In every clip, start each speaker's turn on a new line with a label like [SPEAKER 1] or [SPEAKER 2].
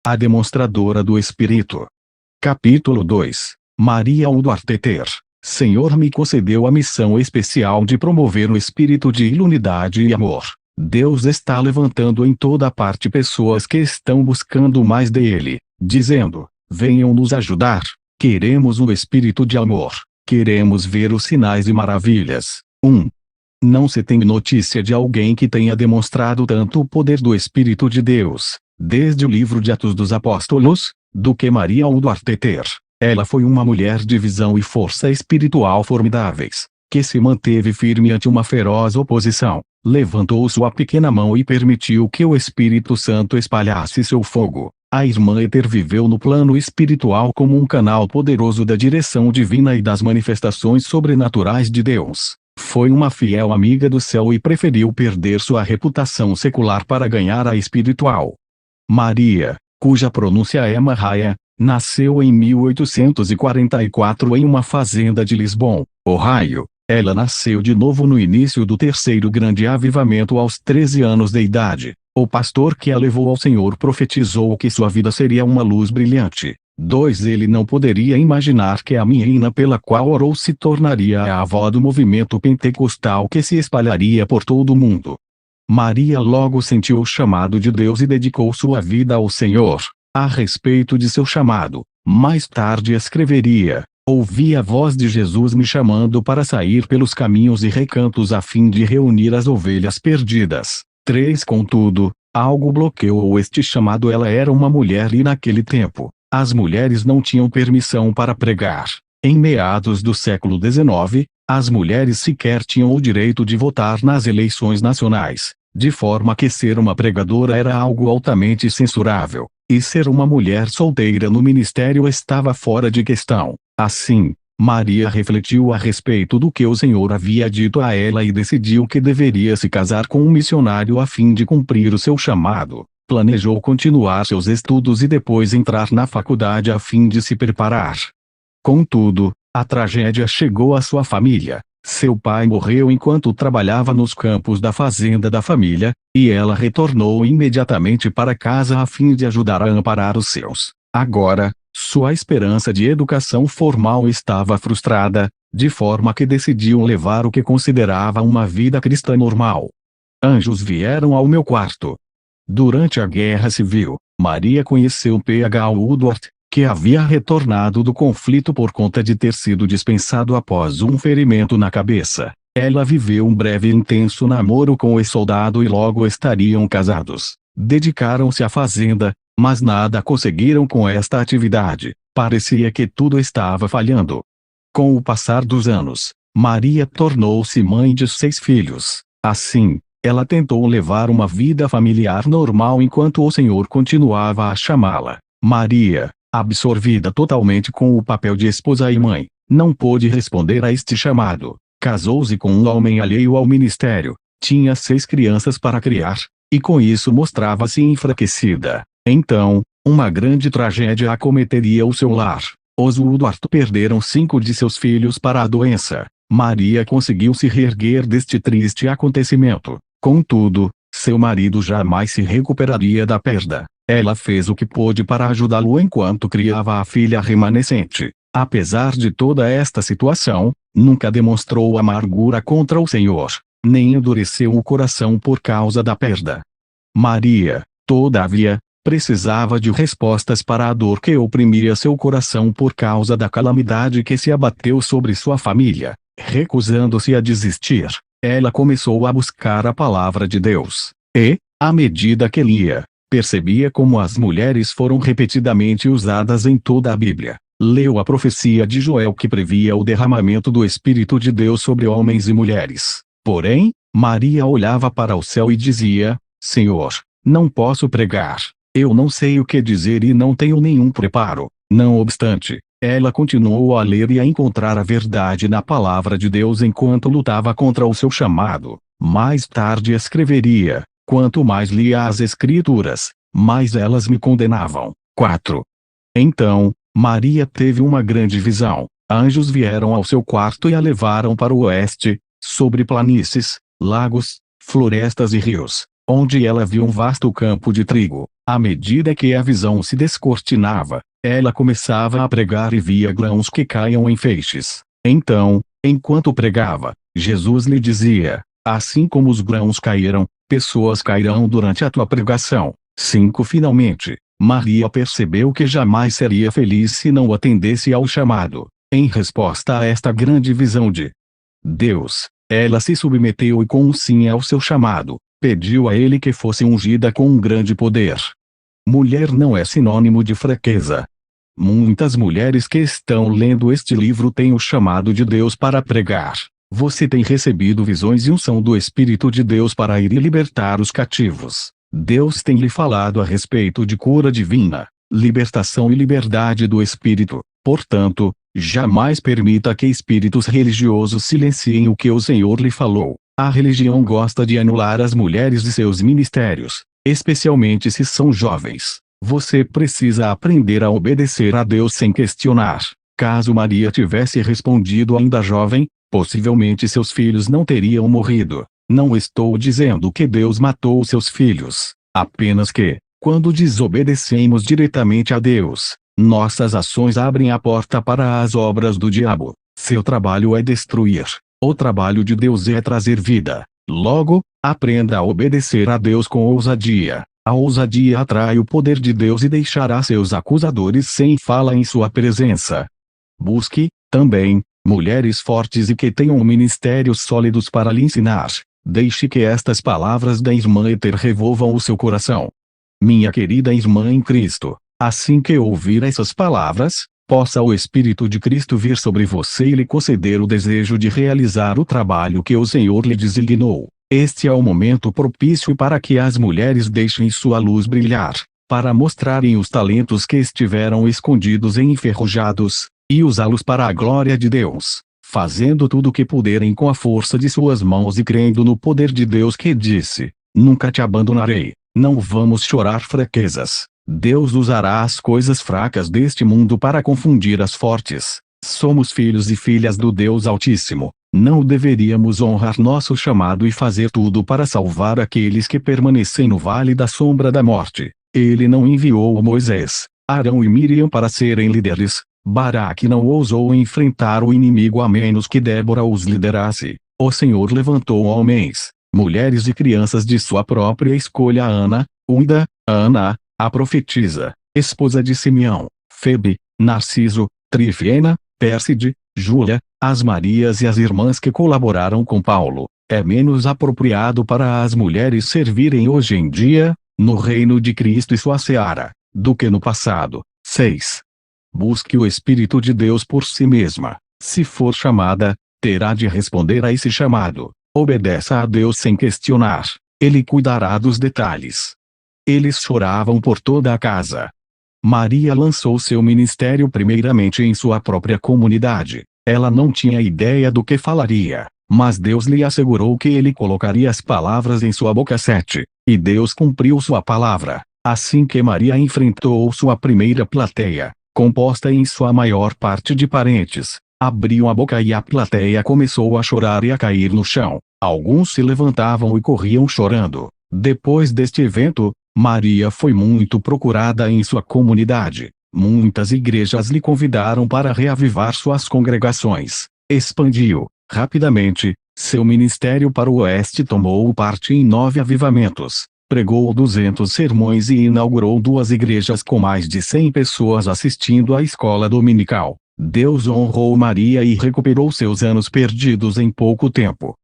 [SPEAKER 1] a demonstradora do Espírito. Capítulo 2. Maria Udvarteter. Senhor me concedeu a missão especial de promover o espírito de unidade e amor. Deus está levantando em toda parte pessoas que estão buscando mais dele, dizendo: venham nos ajudar. Queremos o espírito de amor. Queremos ver os sinais e maravilhas. 1. Não se tem notícia de alguém que tenha demonstrado tanto o poder do Espírito de Deus, desde o livro de Atos dos Apóstolos, do que Maria Udvarteter. Ela foi uma mulher de visão e força espiritual formidáveis, que se manteve firme ante uma feroz oposição, levantou sua pequena mão e permitiu que o Espírito Santo espalhasse seu fogo. A irmã Ether viveu no plano espiritual como um canal poderoso da direção divina e das manifestações sobrenaturais de Deus. Foi uma fiel amiga do céu e preferiu perder sua reputação secular para ganhar a espiritual. Maria, cuja pronúncia é Mariah, nasceu em 1844 em uma fazenda de Lisbon, Ohio. Ela nasceu de novo no início do terceiro grande avivamento aos 13 anos de idade. O pastor que a levou ao Senhor profetizou que sua vida seria uma luz brilhante. 2. Ele não poderia imaginar que a menina pela qual orou se tornaria a avó do movimento pentecostal que se espalharia por todo o mundo. Maria logo sentiu o chamado de Deus e dedicou sua vida ao Senhor. A respeito de seu chamado, mais tarde escreveria: ouvi a voz de Jesus me chamando para sair pelos caminhos e recantos a fim de reunir as ovelhas perdidas. 3. Contudo, algo bloqueou este chamado. Ela era uma mulher e naquele tempo, as mulheres não tinham permissão para pregar. Em meados do século XIX, as mulheres sequer tinham o direito de votar nas eleições nacionais, de forma que ser uma pregadora era algo altamente censurável, e ser uma mulher solteira no ministério estava fora de questão. Assim, Maria refletiu a respeito do que o Senhor havia dito a ela e decidiu que deveria se casar com um missionário a fim de cumprir o seu chamado. Planejou continuar seus estudos e depois entrar na faculdade a fim de se preparar. Contudo, a tragédia chegou à sua família. Seu pai morreu enquanto trabalhava nos campos da fazenda da família, e ela retornou imediatamente para casa a fim de ajudar a amparar os seus. Agora, sua esperança de educação formal estava frustrada, de forma que decidiu levar o que considerava uma vida cristã normal. Anjos vieram ao meu quarto. Durante a Guerra Civil, Maria conheceu P.H. Woodward, que havia retornado do conflito por conta de ter sido dispensado após um ferimento na cabeça. Ela viveu um breve e intenso namoro com o soldado e logo estariam casados. Dedicaram-se à fazenda, mas nada conseguiram com esta atividade. Parecia que tudo estava falhando. Com o passar dos anos, Maria tornou-se mãe de 6 filhos. Assim, ela tentou levar uma vida familiar normal enquanto o Senhor continuava a chamá-la. Maria, absorvida totalmente com o papel de esposa e mãe, não pôde responder a este chamado. Casou-se com um homem alheio ao ministério, tinha 6 crianças para criar, e com isso mostrava-se enfraquecida. Então, uma grande tragédia acometeria o seu lar. Os Woodward perderam 5 de seus filhos para a doença. Maria conseguiu se reerguer deste triste acontecimento. Contudo, seu marido jamais se recuperaria da perda. Ela fez o que pôde para ajudá-lo enquanto criava a filha remanescente. Apesar de toda esta situação, nunca demonstrou amargura contra o Senhor, nem endureceu o coração por causa da perda. Maria, todavia, precisava de respostas para a dor que oprimia seu coração por causa da calamidade que se abateu sobre sua família. Recusando-se a desistir, ela começou a buscar a palavra de Deus. E, à medida que lia, percebia como as mulheres foram repetidamente usadas em toda a Bíblia. Leu a profecia de Joel que previa o derramamento do Espírito de Deus sobre homens e mulheres. Porém, Maria olhava para o céu e dizia: Senhor, não posso pregar. Eu não sei o que dizer e não tenho nenhum preparo. Não obstante, ela continuou a ler e a encontrar a verdade na palavra de Deus enquanto lutava contra o seu chamado. Mais tarde escreveria: quanto mais lia as Escrituras, mais elas me condenavam. 4. Então, Maria teve uma grande visão. Anjos vieram ao seu quarto e a levaram para o oeste, sobre planícies, lagos, florestas e rios, onde ela viu um vasto campo de trigo. À medida que a visão se descortinava, ela começava a pregar e via grãos que caíam em feixes. Então, enquanto pregava, Jesus lhe dizia: assim como os grãos caíram, pessoas cairão durante a tua pregação. 5. Finalmente, Maria percebeu que jamais seria feliz se não atendesse ao chamado. Em resposta a esta grande visão de Deus, ela se submeteu e com um sim ao seu chamado, pediu a ele que fosse ungida com um grande poder. Mulher não é sinônimo de fraqueza. Muitas mulheres que estão lendo este livro têm o chamado de Deus para pregar. Você tem recebido visões e unção do Espírito de Deus para ir e libertar os cativos. Deus tem lhe falado a respeito de cura divina, libertação e liberdade do Espírito. Portanto, jamais permita que espíritos religiosos silenciem o que o Senhor lhe falou. A religião gosta de anular as mulheres de seus ministérios, especialmente se são jovens. Você precisa aprender a obedecer a Deus sem questionar. Caso Maria tivesse respondido ainda jovem, possivelmente seus filhos não teriam morrido. Não estou dizendo que Deus matou seus filhos, apenas que, quando desobedecemos diretamente a Deus, nossas ações abrem a porta para as obras do diabo. Seu trabalho é destruir. O trabalho de Deus é trazer vida. Logo, aprenda a obedecer a Deus com ousadia. A ousadia atrai o poder de Deus e deixará seus acusadores sem fala em sua presença. Busque, também, mulheres fortes e que tenham ministérios sólidos para lhe ensinar. Deixe que estas palavras da irmã Ether revolvam o seu coração. Minha querida irmã em Cristo, assim que ouvir essas palavras, possa o Espírito de Cristo vir sobre você e lhe conceder o desejo de realizar o trabalho que o Senhor lhe designou. Este é o momento propício para que as mulheres deixem sua luz brilhar, para mostrarem os talentos que estiveram escondidos e enferrujados, e usá-los para a glória de Deus, fazendo tudo o que puderem com a força de suas mãos e crendo no poder de Deus que disse: nunca te abandonarei. Não vamos chorar fraquezas. Deus usará as coisas fracas deste mundo para confundir as fortes. Somos filhos e filhas do Deus Altíssimo. Não deveríamos honrar nosso chamado e fazer tudo para salvar aqueles que permanecem no vale da sombra da morte. Ele não enviou Moisés, Arão e Miriam para serem líderes. Baraque não ousou enfrentar o inimigo a menos que Débora os liderasse. O Senhor levantou homens, mulheres e crianças de sua própria escolha: Ana, Uida, Ana, a profetisa, esposa de Simeão, Febe, Narciso, Trifena, Pérside, Júlia, as Marias e as irmãs que colaboraram com Paulo. É menos apropriado para as mulheres servirem hoje em dia, no reino de Cristo e sua seara, do que no passado. 6. Busque o Espírito de Deus por si mesma. Se for chamada, terá de responder a esse chamado. Obedeça a Deus sem questionar. Ele cuidará dos detalhes. Eles choravam por toda a casa. Maria lançou seu ministério primeiramente em sua própria comunidade. Ela não tinha ideia do que falaria, mas Deus lhe assegurou que ele colocaria as palavras em sua boca. 7. E Deus cumpriu sua palavra. Assim que Maria enfrentou sua primeira plateia, composta em sua maior parte de parentes, abriu a boca e a plateia começou a chorar e a cair no chão. Alguns se levantavam e corriam chorando. Depois deste evento, Maria foi muito procurada em sua comunidade. Muitas igrejas lhe convidaram para reavivar suas congregações. Expandiu, rapidamente, seu ministério para o oeste. Tomou parte em 9 avivamentos. Pregou 200 sermões e inaugurou 2 igrejas com mais de 100 pessoas assistindo à escola dominical. Deus honrou Maria e recuperou seus anos perdidos em pouco tempo.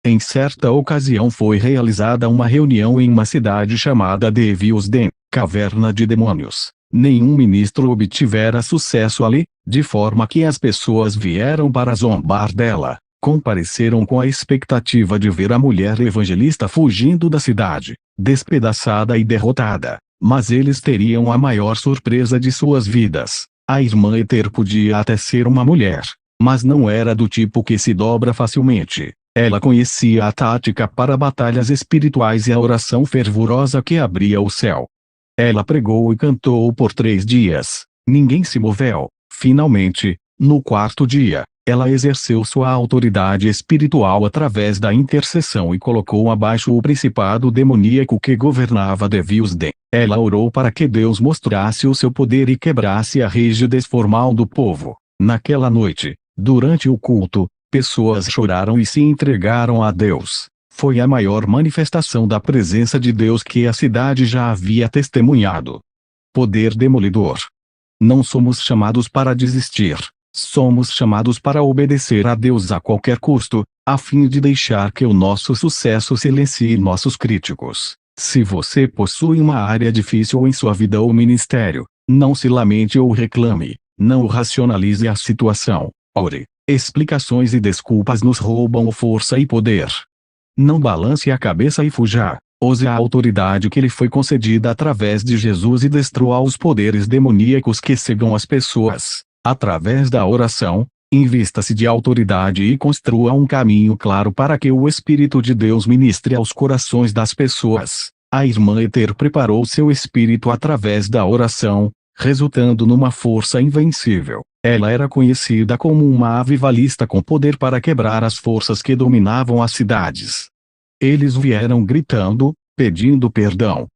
[SPEAKER 1] Em certa ocasião foi realizada uma reunião em uma cidade chamada Devilsden, caverna de demônios. Nenhum ministro obtivera sucesso ali, de forma que as pessoas vieram para zombar dela. Compareceram com a expectativa de ver a mulher evangelista fugindo da cidade, despedaçada e derrotada. Mas eles teriam a maior surpresa de suas vidas. A irmã Ether podia até ser uma mulher, mas não era do tipo que se dobra facilmente. Ela conhecia a tática para batalhas espirituais e a oração fervorosa que abria o céu. Ela pregou e cantou por 3 dias. Ninguém se moveu. Finalmente, no 4º dia, ela exerceu sua autoridade espiritual através da intercessão e colocou abaixo o principado demoníaco que governava Devilsden. Ela orou para que Deus mostrasse o seu poder e quebrasse a rigidez formal do povo. Naquela noite, durante o culto, pessoas choraram e se entregaram a Deus. Foi a maior manifestação da presença de Deus que a cidade já havia testemunhado. Poder demolidor. Não somos chamados para desistir. Somos chamados para obedecer a Deus a qualquer custo, a fim de deixar que o nosso sucesso silencie nossos críticos. Se você possui uma área difícil em sua vida ou ministério, não se lamente ou reclame, não racionalize a situação. Ore. Explicações e desculpas nos roubam força e poder. Não balance a cabeça e fuja. Use a autoridade que lhe foi concedida através de Jesus e destrua os poderes demoníacos que cegam as pessoas. Através da oração, invista-se de autoridade e construa um caminho claro para que o Espírito de Deus ministre aos corações das pessoas. A irmã Ether preparou seu espírito através da oração, resultando numa força invencível. Ela era conhecida como uma avivalista com poder para quebrar as forças que dominavam as cidades. Eles vieram gritando, pedindo perdão.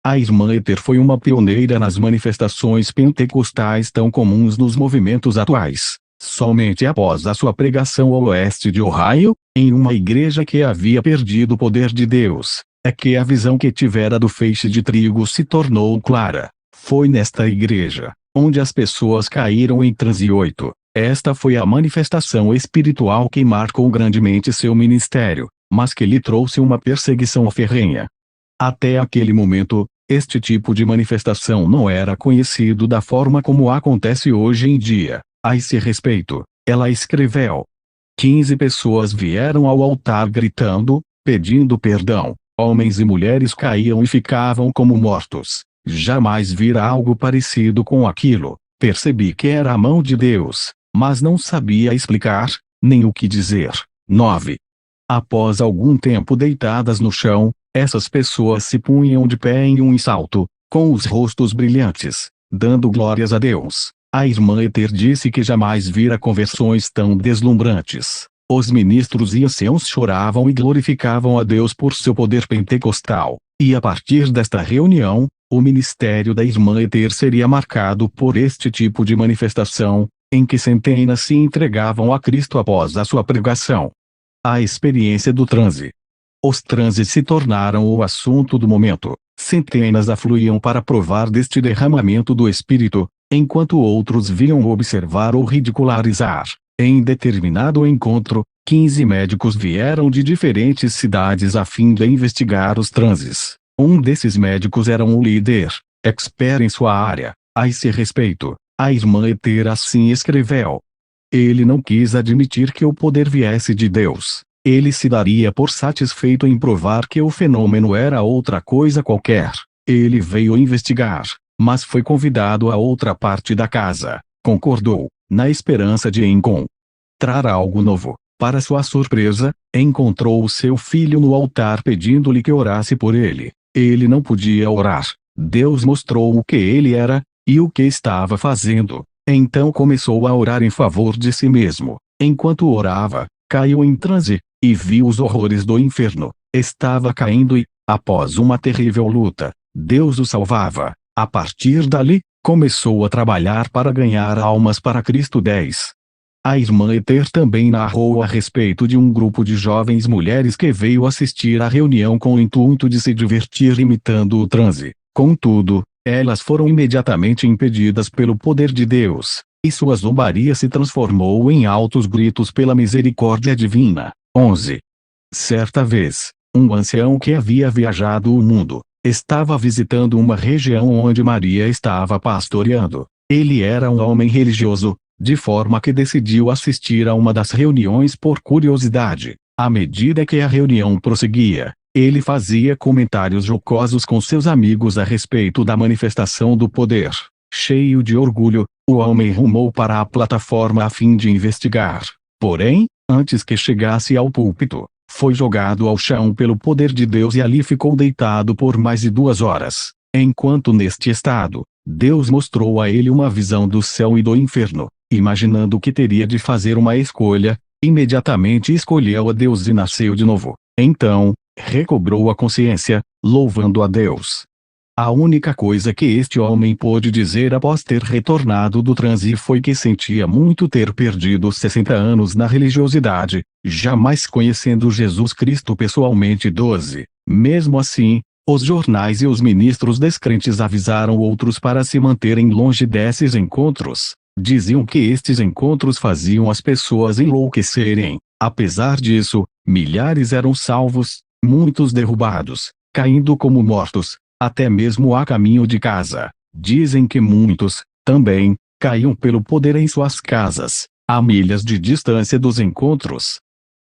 [SPEAKER 1] A irmã Ether foi uma pioneira nas manifestações pentecostais tão comuns nos movimentos atuais. Somente após a sua pregação ao oeste de Ohio, em uma igreja que havia perdido o poder de Deus, é que a visão que tivera do feixe de trigo se tornou clara. Foi nesta igreja, onde as pessoas caíram em transe. 8. Esta foi a manifestação espiritual que marcou grandemente seu ministério, mas que lhe trouxe uma perseguição ferrenha. Até aquele momento, este tipo de manifestação não era conhecido da forma como acontece hoje em dia. A esse respeito, ela escreveu: 15 pessoas vieram ao altar gritando, pedindo perdão. Homens e mulheres caíam e ficavam como mortos. Jamais vira algo parecido com aquilo. Percebi que era a mão de Deus, mas não sabia explicar, nem o que dizer. 9. Após algum tempo deitadas no chão, essas pessoas se punham de pé em um salto, com os rostos brilhantes, dando glórias a Deus. A irmã Ether disse que jamais vira conversões tão deslumbrantes. Os ministros e anciãos choravam e glorificavam a Deus por seu poder pentecostal, e a partir desta reunião, o ministério da irmã Ether seria marcado por este tipo de manifestação, em que centenas se entregavam a Cristo após a sua pregação. A experiência do transe. Os transes se tornaram o assunto do momento. Centenas afluíam para provar deste derramamento do Espírito, enquanto outros vinham observar ou ridicularizar. Em determinado encontro, 15 médicos vieram de diferentes cidades a fim de investigar os transes. Um desses médicos era um líder, expert em sua área. A esse respeito, a irmã Ether assim escreveu: ele não quis admitir que o poder viesse de Deus. Ele se daria por satisfeito em provar que o fenômeno era outra coisa qualquer. Ele veio investigar, mas foi convidado a outra parte da casa. Concordou, na esperança de encontrar algo novo. Para sua surpresa, encontrou o seu filho no altar pedindo-lhe que orasse por ele. Ele não podia orar. Deus mostrou o que ele era, e o que estava fazendo. Então começou a orar em favor de si mesmo. Enquanto orava, caiu em transe, e viu os horrores do inferno. Estava caindo e, após uma terrível luta, Deus o salvava. A partir dali, começou a trabalhar para ganhar almas para Cristo. 10. A irmã Ether também narrou a respeito de um grupo de jovens mulheres que veio assistir à reunião com o intuito de se divertir imitando o transe. Contudo, elas foram imediatamente impedidas pelo poder de Deus, e sua zombaria se transformou em altos gritos pela misericórdia divina. 11. Certa vez, um ancião que havia viajado o mundo, estava visitando uma região onde Maria estava pastoreando. Ele era um homem religioso, de forma que decidiu assistir a uma das reuniões por curiosidade. À medida que a reunião prosseguia, ele fazia comentários jocosos com seus amigos a respeito da manifestação do poder. Cheio de orgulho, o homem rumou para a plataforma a fim de investigar. Porém, antes que chegasse ao púlpito, foi jogado ao chão pelo poder de Deus e ali ficou deitado por mais de 2 horas. Enquanto neste estado, Deus mostrou a ele uma visão do céu e do inferno. imaginando que teria de fazer uma escolha, imediatamente escolheu a Deus e nasceu de novo. Então, recobrou a consciência, louvando a Deus. A única coisa que este homem pôde dizer após ter retornado do transe foi que sentia muito ter perdido 60 anos na religiosidade, jamais conhecendo Jesus Cristo pessoalmente. 12. Mesmo assim, os jornais e os ministros descrentes avisaram outros para se manterem longe desses encontros. Diziam que estes encontros faziam as pessoas enlouquecerem. Apesar disso, milhares eram salvos, muitos derrubados, caindo como mortos, até mesmo a caminho de casa. Dizem que muitos, também, caíam pelo poder em suas casas, a milhas de distância dos encontros.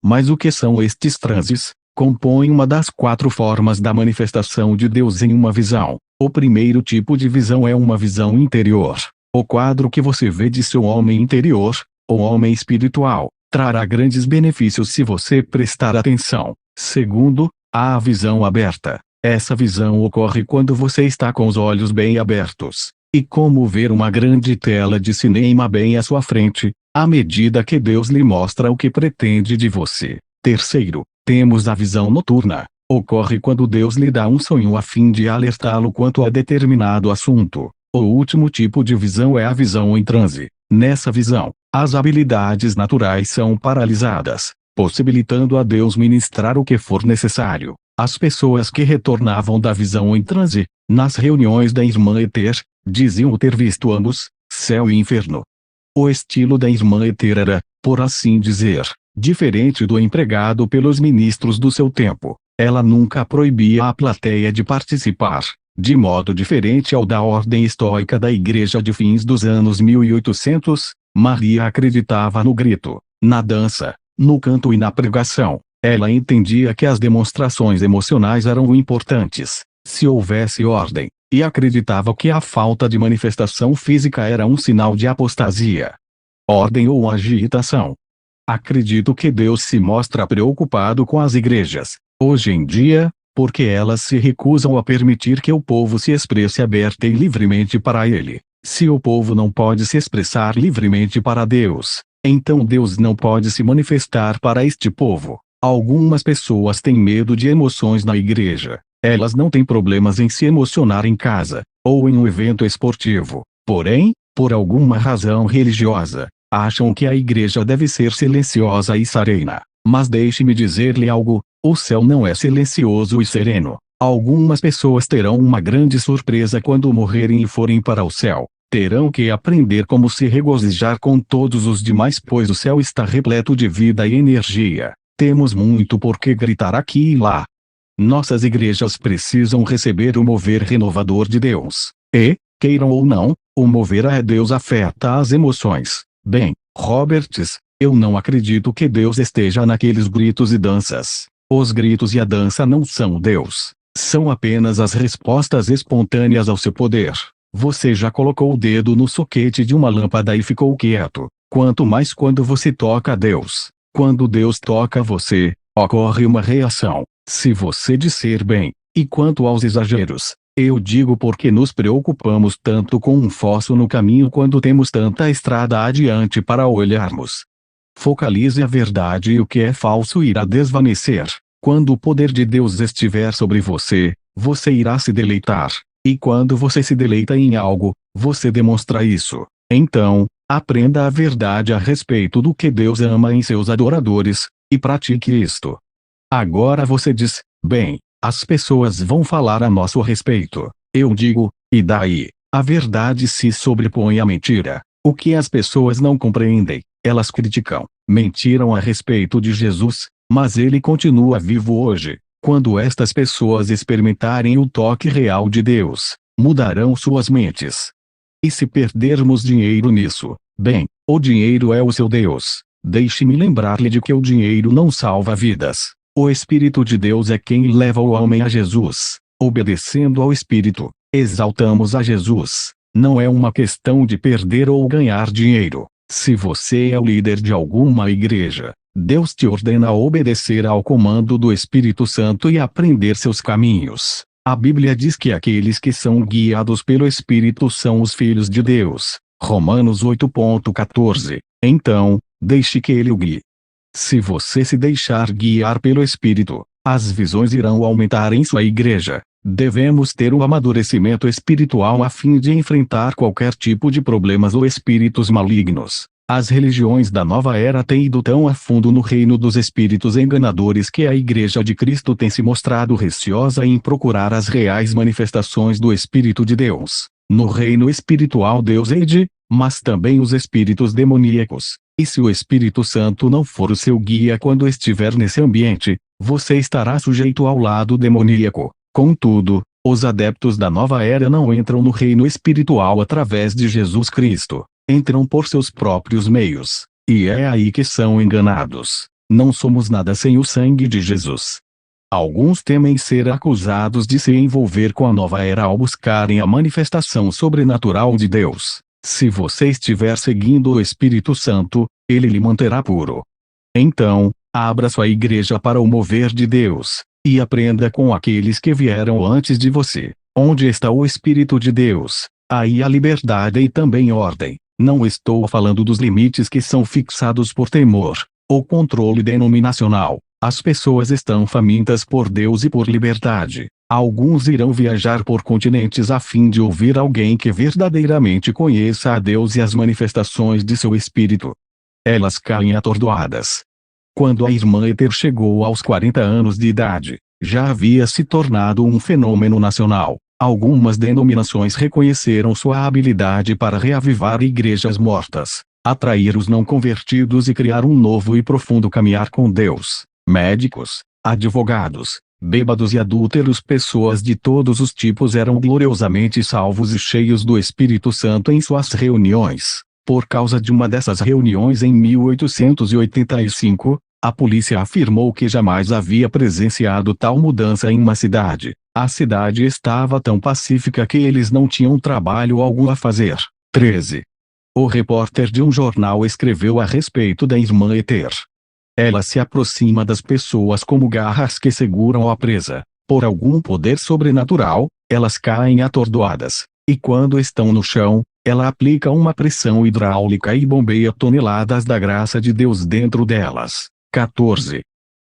[SPEAKER 1] Mas o que são estes transes? Compõem uma das 4 formas da manifestação de Deus em uma visão. O primeiro tipo de visão é uma visão interior. O quadro que você vê de seu homem interior, o homem espiritual, trará grandes benefícios se você prestar atenção. Segundo, há a visão aberta. Essa visão ocorre quando você está com os olhos bem abertos, e como ver uma grande tela de cinema bem à sua frente, à medida que Deus lhe mostra o que pretende de você. Terceiro, temos a visão noturna. Ocorre quando Deus lhe dá um sonho a fim de alertá-lo quanto a determinado assunto. O último tipo de visão é a visão em transe. Nessa visão, as habilidades naturais são paralisadas, possibilitando a Deus ministrar o que for necessário. As pessoas que retornavam da visão em transe, nas reuniões da irmã Ether, diziam ter visto ambos, céu e inferno. O estilo da irmã Ether era, por assim dizer, diferente do empregado pelos ministros do seu tempo. Ela nunca proibia a plateia de participar, de modo diferente ao da ordem estoica da igreja de fins dos anos 1800. Maria acreditava no grito, na dança, no canto e na pregação. Ela entendia que as demonstrações emocionais eram importantes, se houvesse ordem, e acreditava que a falta de manifestação física era um sinal de apostasia. Ordem ou agitação. Acredito que Deus se mostra preocupado com as igrejas, hoje em dia, porque elas se recusam a permitir que o povo se expresse aberta e livremente para Ele. Se o povo não pode se expressar livremente para Deus, então Deus não pode se manifestar para este povo. Algumas pessoas têm medo de emoções na igreja. Elas não têm problemas em se emocionar em casa, ou em um evento esportivo. Porém, por alguma razão religiosa, acham que a igreja deve ser silenciosa e serena. Mas deixe-me dizer-lhe algo, o céu não é silencioso e sereno. Algumas pessoas terão uma grande surpresa quando morrerem e forem para o céu. Terão que aprender como se regozijar com todos os demais, pois o céu está repleto de vida e energia. Temos muito por que gritar aqui e lá. Nossas igrejas precisam receber o mover renovador de Deus. E, queiram ou não, o mover a Deus afeta as emoções. Bem, Roberts, eu não acredito que Deus esteja naqueles gritos e danças. Os gritos e a dança não são Deus. São apenas as respostas espontâneas ao seu poder. Você já colocou o dedo no soquete de uma lâmpada e ficou quieto. Quanto mais quando você toca a Deus. Quando Deus toca você, ocorre uma reação, se você disser bem. E quanto aos exageros, eu digo porque nos preocupamos tanto com um fosso no caminho quando temos tanta estrada adiante para olharmos. Focalize a verdade e o que é falso irá desvanecer. Quando o poder de Deus estiver sobre você, você irá se deleitar. E quando você se deleita em algo, você demonstra isso. Então, aprenda a verdade a respeito do que Deus ama em seus adoradores, e pratique isto. Agora você diz, bem, as pessoas vão falar a nosso respeito. Eu digo, e daí? A verdade se sobrepõe à mentira. O que as pessoas não compreendem, elas criticam. Mentiram a respeito de Jesus, mas ele continua vivo hoje. Quando estas pessoas experimentarem o toque real de Deus, mudarão suas mentes. E se perdermos dinheiro nisso, bem, o dinheiro é o seu Deus. Deixe-me lembrar-lhe de que o dinheiro não salva vidas. O Espírito de Deus é quem leva o homem a Jesus. Obedecendo ao Espírito, exaltamos a Jesus. Não é uma questão de perder ou ganhar dinheiro. Se você é o líder de alguma igreja, Deus te ordena a obedecer ao comando do Espírito Santo e aprender seus caminhos. A Bíblia diz que aqueles que são guiados pelo Espírito são os filhos de Deus. Romanos 8,14. Então, deixe que ele o guie. Se você se deixar guiar pelo Espírito, as visões irão aumentar em sua igreja. Devemos ter um amadurecimento espiritual a fim de enfrentar qualquer tipo de problemas ou espíritos malignos. As religiões da nova era têm ido tão a fundo no reino dos espíritos enganadores que a Igreja de Cristo tem se mostrado receosa em procurar as reais manifestações do Espírito de Deus. No reino espiritual Deus hede, mas também os espíritos demoníacos. E se o Espírito Santo não for o seu guia quando estiver nesse ambiente, você estará sujeito ao lado demoníaco. Contudo, os adeptos da nova era não entram no reino espiritual através de Jesus Cristo. Entram por seus próprios meios. E é aí que são enganados. Não somos nada sem o sangue de Jesus. Alguns temem ser acusados de se envolver com a nova era ao buscarem a manifestação sobrenatural de Deus. Se você estiver seguindo o Espírito Santo, ele lhe manterá puro. Então, abra sua igreja para o mover de Deus, e aprenda com aqueles que vieram antes de você. Onde está o Espírito de Deus, aí há liberdade e também ordem. Não estou falando dos limites que são fixados por temor, ou controle denominacional. As pessoas estão famintas por Deus e por liberdade. Alguns irão viajar por continentes a fim de ouvir alguém que verdadeiramente conheça a Deus e as manifestações de seu Espírito. Elas caem atordoadas. Quando a irmã Ether chegou aos 40 anos de idade, já havia se tornado um fenômeno nacional. Algumas denominações reconheceram sua habilidade para reavivar igrejas mortas, atrair os não convertidos e criar um novo e profundo caminhar com Deus. Médicos, advogados, bêbados e adúlteros, pessoas de todos os tipos eram gloriosamente salvos e cheios do Espírito Santo em suas reuniões. Por causa de uma dessas reuniões em 1885, a polícia afirmou que jamais havia presenciado tal mudança em uma cidade. A cidade estava tão pacífica que eles não tinham trabalho algum a fazer. 13. O repórter de um jornal escreveu a respeito da irmã Ether. Ela se aproxima das pessoas como garras que seguram a presa. Por algum poder sobrenatural, elas caem atordoadas. E quando estão no chão, ela aplica uma pressão hidráulica e bombeia toneladas da graça de Deus dentro delas. 14.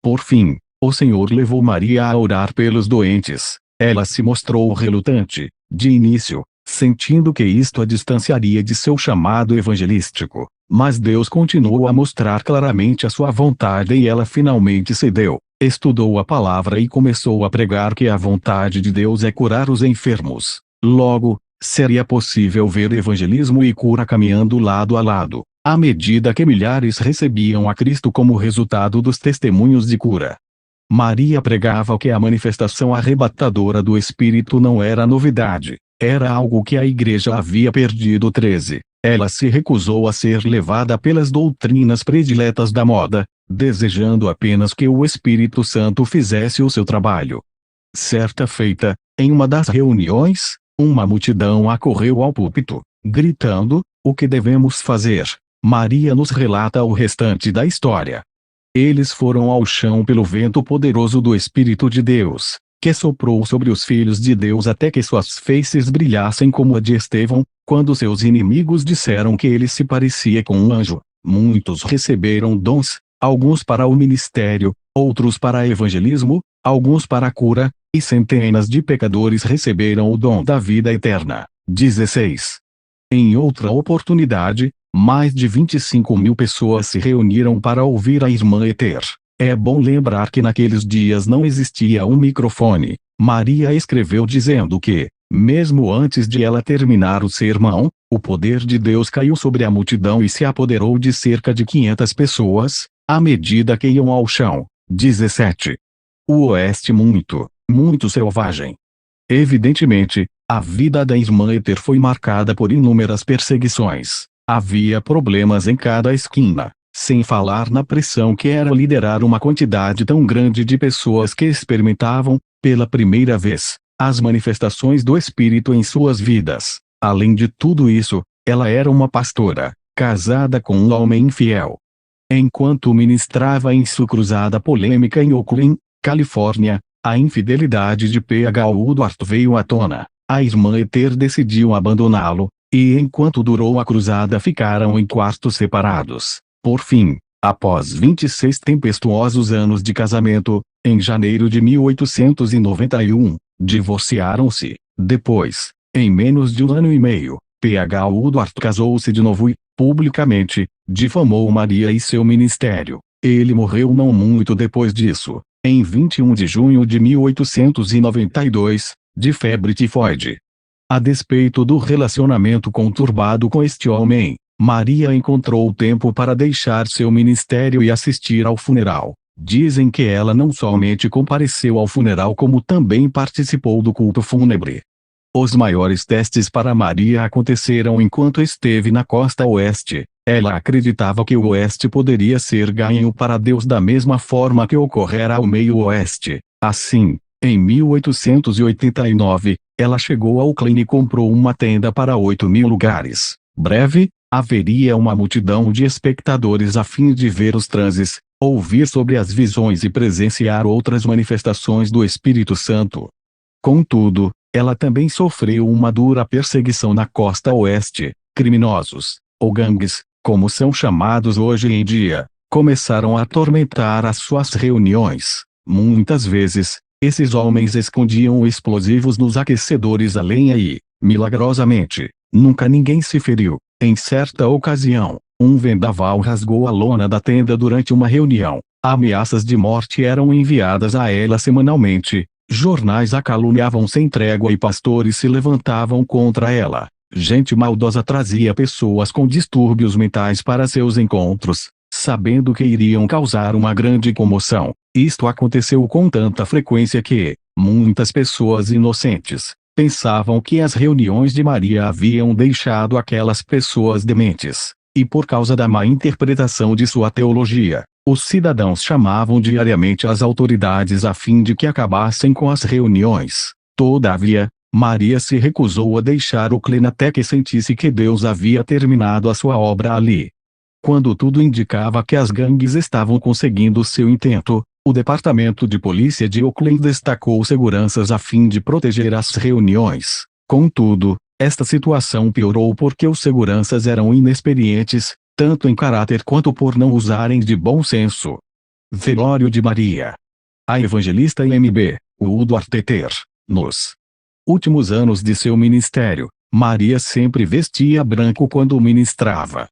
[SPEAKER 1] Por fim, o Senhor levou Maria a orar pelos doentes. Ela se mostrou relutante, de início, sentindo que isto a distanciaria de seu chamado evangelístico. Mas Deus continuou a mostrar claramente a sua vontade e ela finalmente cedeu. Estudou a palavra e começou a pregar que a vontade de Deus é curar os enfermos. Logo, seria possível ver evangelismo e cura caminhando lado a lado, à medida que milhares recebiam a Cristo como resultado dos testemunhos de cura. Maria pregava que a manifestação arrebatadora do Espírito não era novidade, era algo que a igreja havia perdido. 13. Ela se recusou a ser levada pelas doutrinas prediletas da moda, desejando apenas que o Espírito Santo fizesse o seu trabalho. Certa feita, em uma das reuniões, uma multidão acorreu ao púlpito, gritando: "O que devemos fazer?" Maria nos relata o restante da história. Eles foram ao chão pelo vento poderoso do Espírito de Deus, que soprou sobre os filhos de Deus até que suas faces brilhassem como a de Estevão, quando seus inimigos disseram que ele se parecia com um anjo. Muitos receberam dons, alguns para o ministério, outros para evangelismo, alguns para a cura, e centenas de pecadores receberam o dom da vida eterna. 16. Em outra oportunidade, mais de 25.000 pessoas se reuniram para ouvir a irmã Ether. É bom lembrar que naqueles dias não existia um microfone. Maria escreveu dizendo que, mesmo antes de ela terminar o sermão, o poder de Deus caiu sobre a multidão e se apoderou de cerca de 500 pessoas, à medida que iam ao chão. 17. O oeste muito selvagem. Evidentemente, a vida da irmã Ether foi marcada por inúmeras perseguições. Havia problemas em cada esquina, sem falar na pressão que era liderar uma quantidade tão grande de pessoas que experimentavam, pela primeira vez, as manifestações do Espírito em suas vidas. Além de tudo isso, ela era uma pastora, casada com um homem infiel. Enquanto ministrava em sua cruzada polêmica em Oakland, Califórnia, a infidelidade de P.H. Woodward veio à tona. A irmã Ether decidiu abandoná-lo, e enquanto durou a cruzada ficaram em quartos separados. Por fim, após 26 tempestuosos anos de casamento, em janeiro de 1891, divorciaram-se. Depois, em menos de um ano e meio, P.H. Woodward casou-se de novo e, publicamente, difamou Maria e seu ministério. Ele morreu não muito depois disso, em 21 de junho de 1892, de febre tifoide. A despeito do relacionamento conturbado com este homem, Maria encontrou tempo para deixar seu ministério e assistir ao funeral. Dizem que ela não somente compareceu ao funeral como também participou do culto fúnebre. Os maiores testes para Maria aconteceram enquanto esteve na costa oeste. Ela acreditava que o oeste poderia ser ganho para Deus da mesma forma que ocorrera ao meio-oeste. Assim, em 1889, ela chegou a Oakland e comprou uma tenda para 8.000 lugares. Breve, haveria uma multidão de espectadores a fim de ver os transes, ouvir sobre as visões e presenciar outras manifestações do Espírito Santo. Contudo, ela também sofreu uma dura perseguição na costa oeste. Criminosos, ou gangues, como são chamados hoje em dia, começaram a atormentar as suas reuniões. Muitas vezes, esses homens escondiam explosivos nos aquecedores a lenha e, milagrosamente, nunca ninguém se feriu. Em certa ocasião, um vendaval rasgou a lona da tenda durante uma reunião. Ameaças de morte eram enviadas a ela semanalmente. Jornais a caluniavam sem trégua e pastores se levantavam contra ela. Gente maldosa trazia pessoas com distúrbios mentais para seus encontros, sabendo que iriam causar uma grande comoção. Isto aconteceu com tanta frequência que, muitas pessoas inocentes, pensavam que as reuniões de Maria haviam deixado aquelas pessoas dementes, e por causa da má interpretação de sua teologia, os cidadãos chamavam diariamente as autoridades a fim de que acabassem com as reuniões. Todavia, Maria se recusou a deixar Oakland até que sentisse que Deus havia terminado a sua obra ali. Quando tudo indicava que as gangues estavam conseguindo seu intento, o Departamento de Polícia de Oakland destacou seguranças a fim de proteger as reuniões. Contudo, esta situação piorou porque os seguranças eram inexperientes, tanto em caráter quanto por não usarem de bom senso. Velório de Maria. A evangelista M.B. Woodward Teter. Nos últimos anos de seu ministério, Maria sempre vestia branco quando ministrava.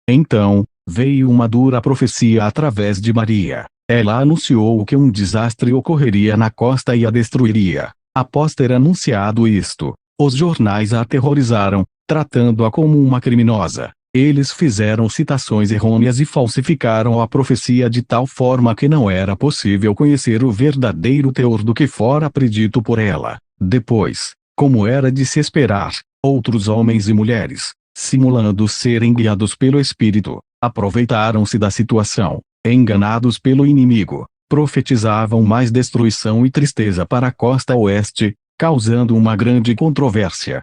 [SPEAKER 1] Então, veio uma dura profecia através de Maria. Ela anunciou que um desastre ocorreria na costa e a destruiria. Após ter anunciado isto, os jornais a aterrorizaram, tratando-a como uma criminosa. Eles fizeram citações errôneas e falsificaram a profecia de tal forma que não era possível conhecer o verdadeiro teor do que fora predito por ela. Depois, como era de se esperar, outros homens e mulheres, simulando serem guiados pelo Espírito, aproveitaram-se da situação. Enganados pelo inimigo, profetizavam mais destruição e tristeza para a costa oeste, causando uma grande controvérsia.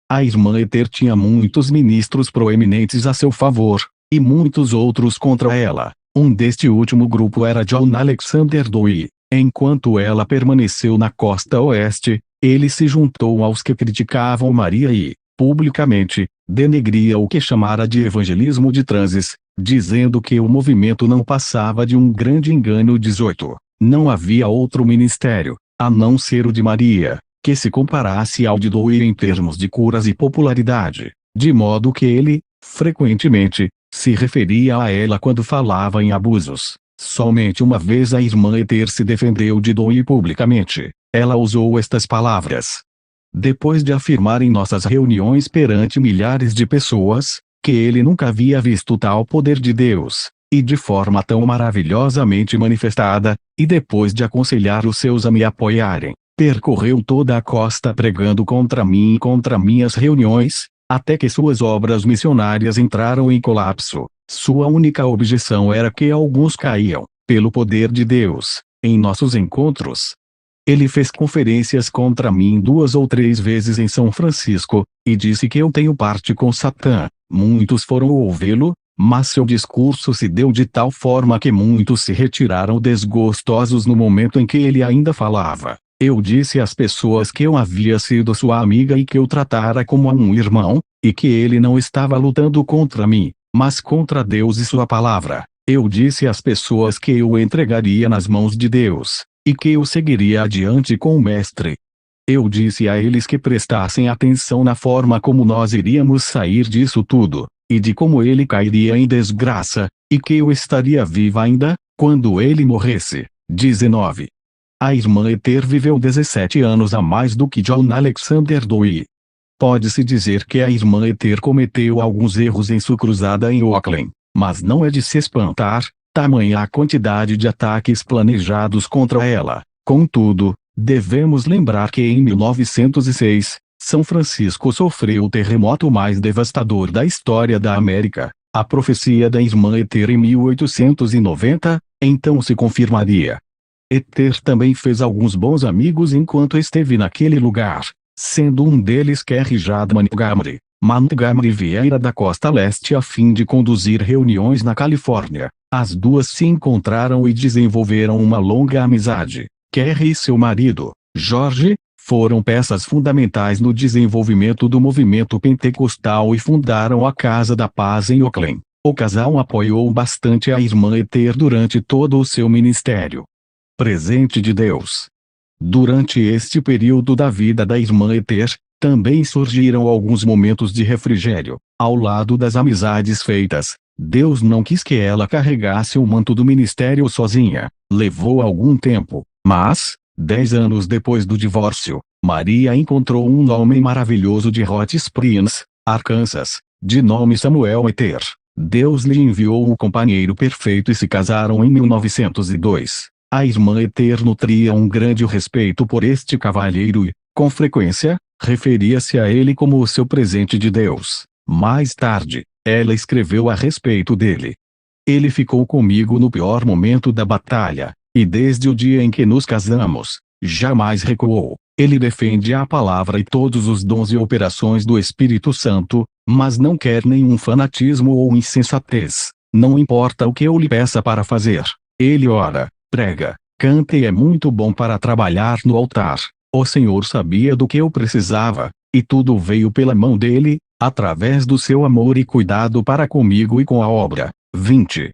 [SPEAKER 1] A irmã Ether tinha muitos ministros proeminentes a seu favor, e muitos outros contra ela. Um deste último grupo era John Alexander Dowie. Enquanto ela permaneceu na costa oeste, ele se juntou aos que criticavam Maria e, publicamente, denegria o que chamara de evangelismo de transes, dizendo que o movimento não passava de um grande engano. 18. Não havia outro ministério, a não ser o de Maria, que se comparasse ao de Dowie em termos de curas e popularidade, de modo que ele, frequentemente, se referia a ela quando falava em abusos. Somente uma vez a irmã Ether se defendeu de Dowie publicamente. Ela usou estas palavras. Depois de afirmar em nossas reuniões perante milhares de pessoas, que ele nunca havia visto tal poder de Deus, e de forma tão maravilhosamente manifestada, e depois de aconselhar os seus a me apoiarem, percorreu toda a costa pregando contra mim e contra minhas reuniões, até que suas obras missionárias entraram em colapso. Sua única objeção era que alguns caíam, pelo poder de Deus, em nossos encontros. Ele fez conferências contra mim 2 ou 3 vezes em São Francisco, e disse que eu tenho parte com Satã. Muitos foram ouvi-lo, mas seu discurso se deu de tal forma que muitos se retiraram desgostosos no momento em que ele ainda falava. Eu disse às pessoas que eu havia sido sua amiga e que eu tratara como a um irmão, e que ele não estava lutando contra mim, mas contra Deus e sua palavra. Eu disse às pessoas que eu o entregaria nas mãos de Deus, e que eu seguiria adiante com o Mestre. Eu disse a eles que prestassem atenção na forma como nós iríamos sair disso tudo, e de como ele cairia em desgraça, e que eu estaria viva ainda, quando ele morresse. 19. A irmã Ether viveu 17 anos a mais do que John Alexander Dowie. Pode-se dizer que a irmã Ether cometeu alguns erros em sua cruzada em Auckland, mas não é de se espantar, tamanha a quantidade de ataques planejados contra ela. Contudo, devemos lembrar que em 1906, São Francisco sofreu o terremoto mais devastador da história da América. A profecia da irmã Ether em 1890, então se confirmaria. Ether também fez alguns bons amigos enquanto esteve naquele lugar, sendo um deles Kerry Jade Montgomery. Montgomery viera da costa leste a fim de conduzir reuniões na Califórnia. As duas se encontraram e desenvolveram uma longa amizade. Kerry e seu marido, George, foram peças fundamentais no desenvolvimento do movimento pentecostal e fundaram a Casa da Paz em Auckland. O casal apoiou bastante a irmã Ether durante todo o seu ministério. Presente de Deus. Durante este período da vida da irmã Ether, também surgiram alguns momentos de refrigério. Ao lado das amizades feitas, Deus não quis que ela carregasse o manto do ministério sozinha. Levou algum tempo, mas, 10 anos depois do divórcio, Maria encontrou um homem maravilhoso de Hot Springs, Arkansas, de nome Samuel Ether. Deus lhe enviou o companheiro perfeito e se casaram em 1902. A irmã Ether nutria um grande respeito por este cavalheiro e, com frequência, referia-se a ele como o seu presente de Deus. Mais tarde, ela escreveu a respeito dele. Ele ficou comigo no pior momento da batalha, e desde o dia em que nos casamos, jamais recuou. Ele defende a palavra e todos os dons e operações do Espírito Santo, mas não quer nenhum fanatismo ou insensatez. Não importa o que eu lhe peça para fazer. Ele ora, prega, canta e é muito bom para trabalhar no altar. O Senhor sabia do que eu precisava, e tudo veio pela mão dele, através do seu amor e cuidado para comigo e com a obra. 20.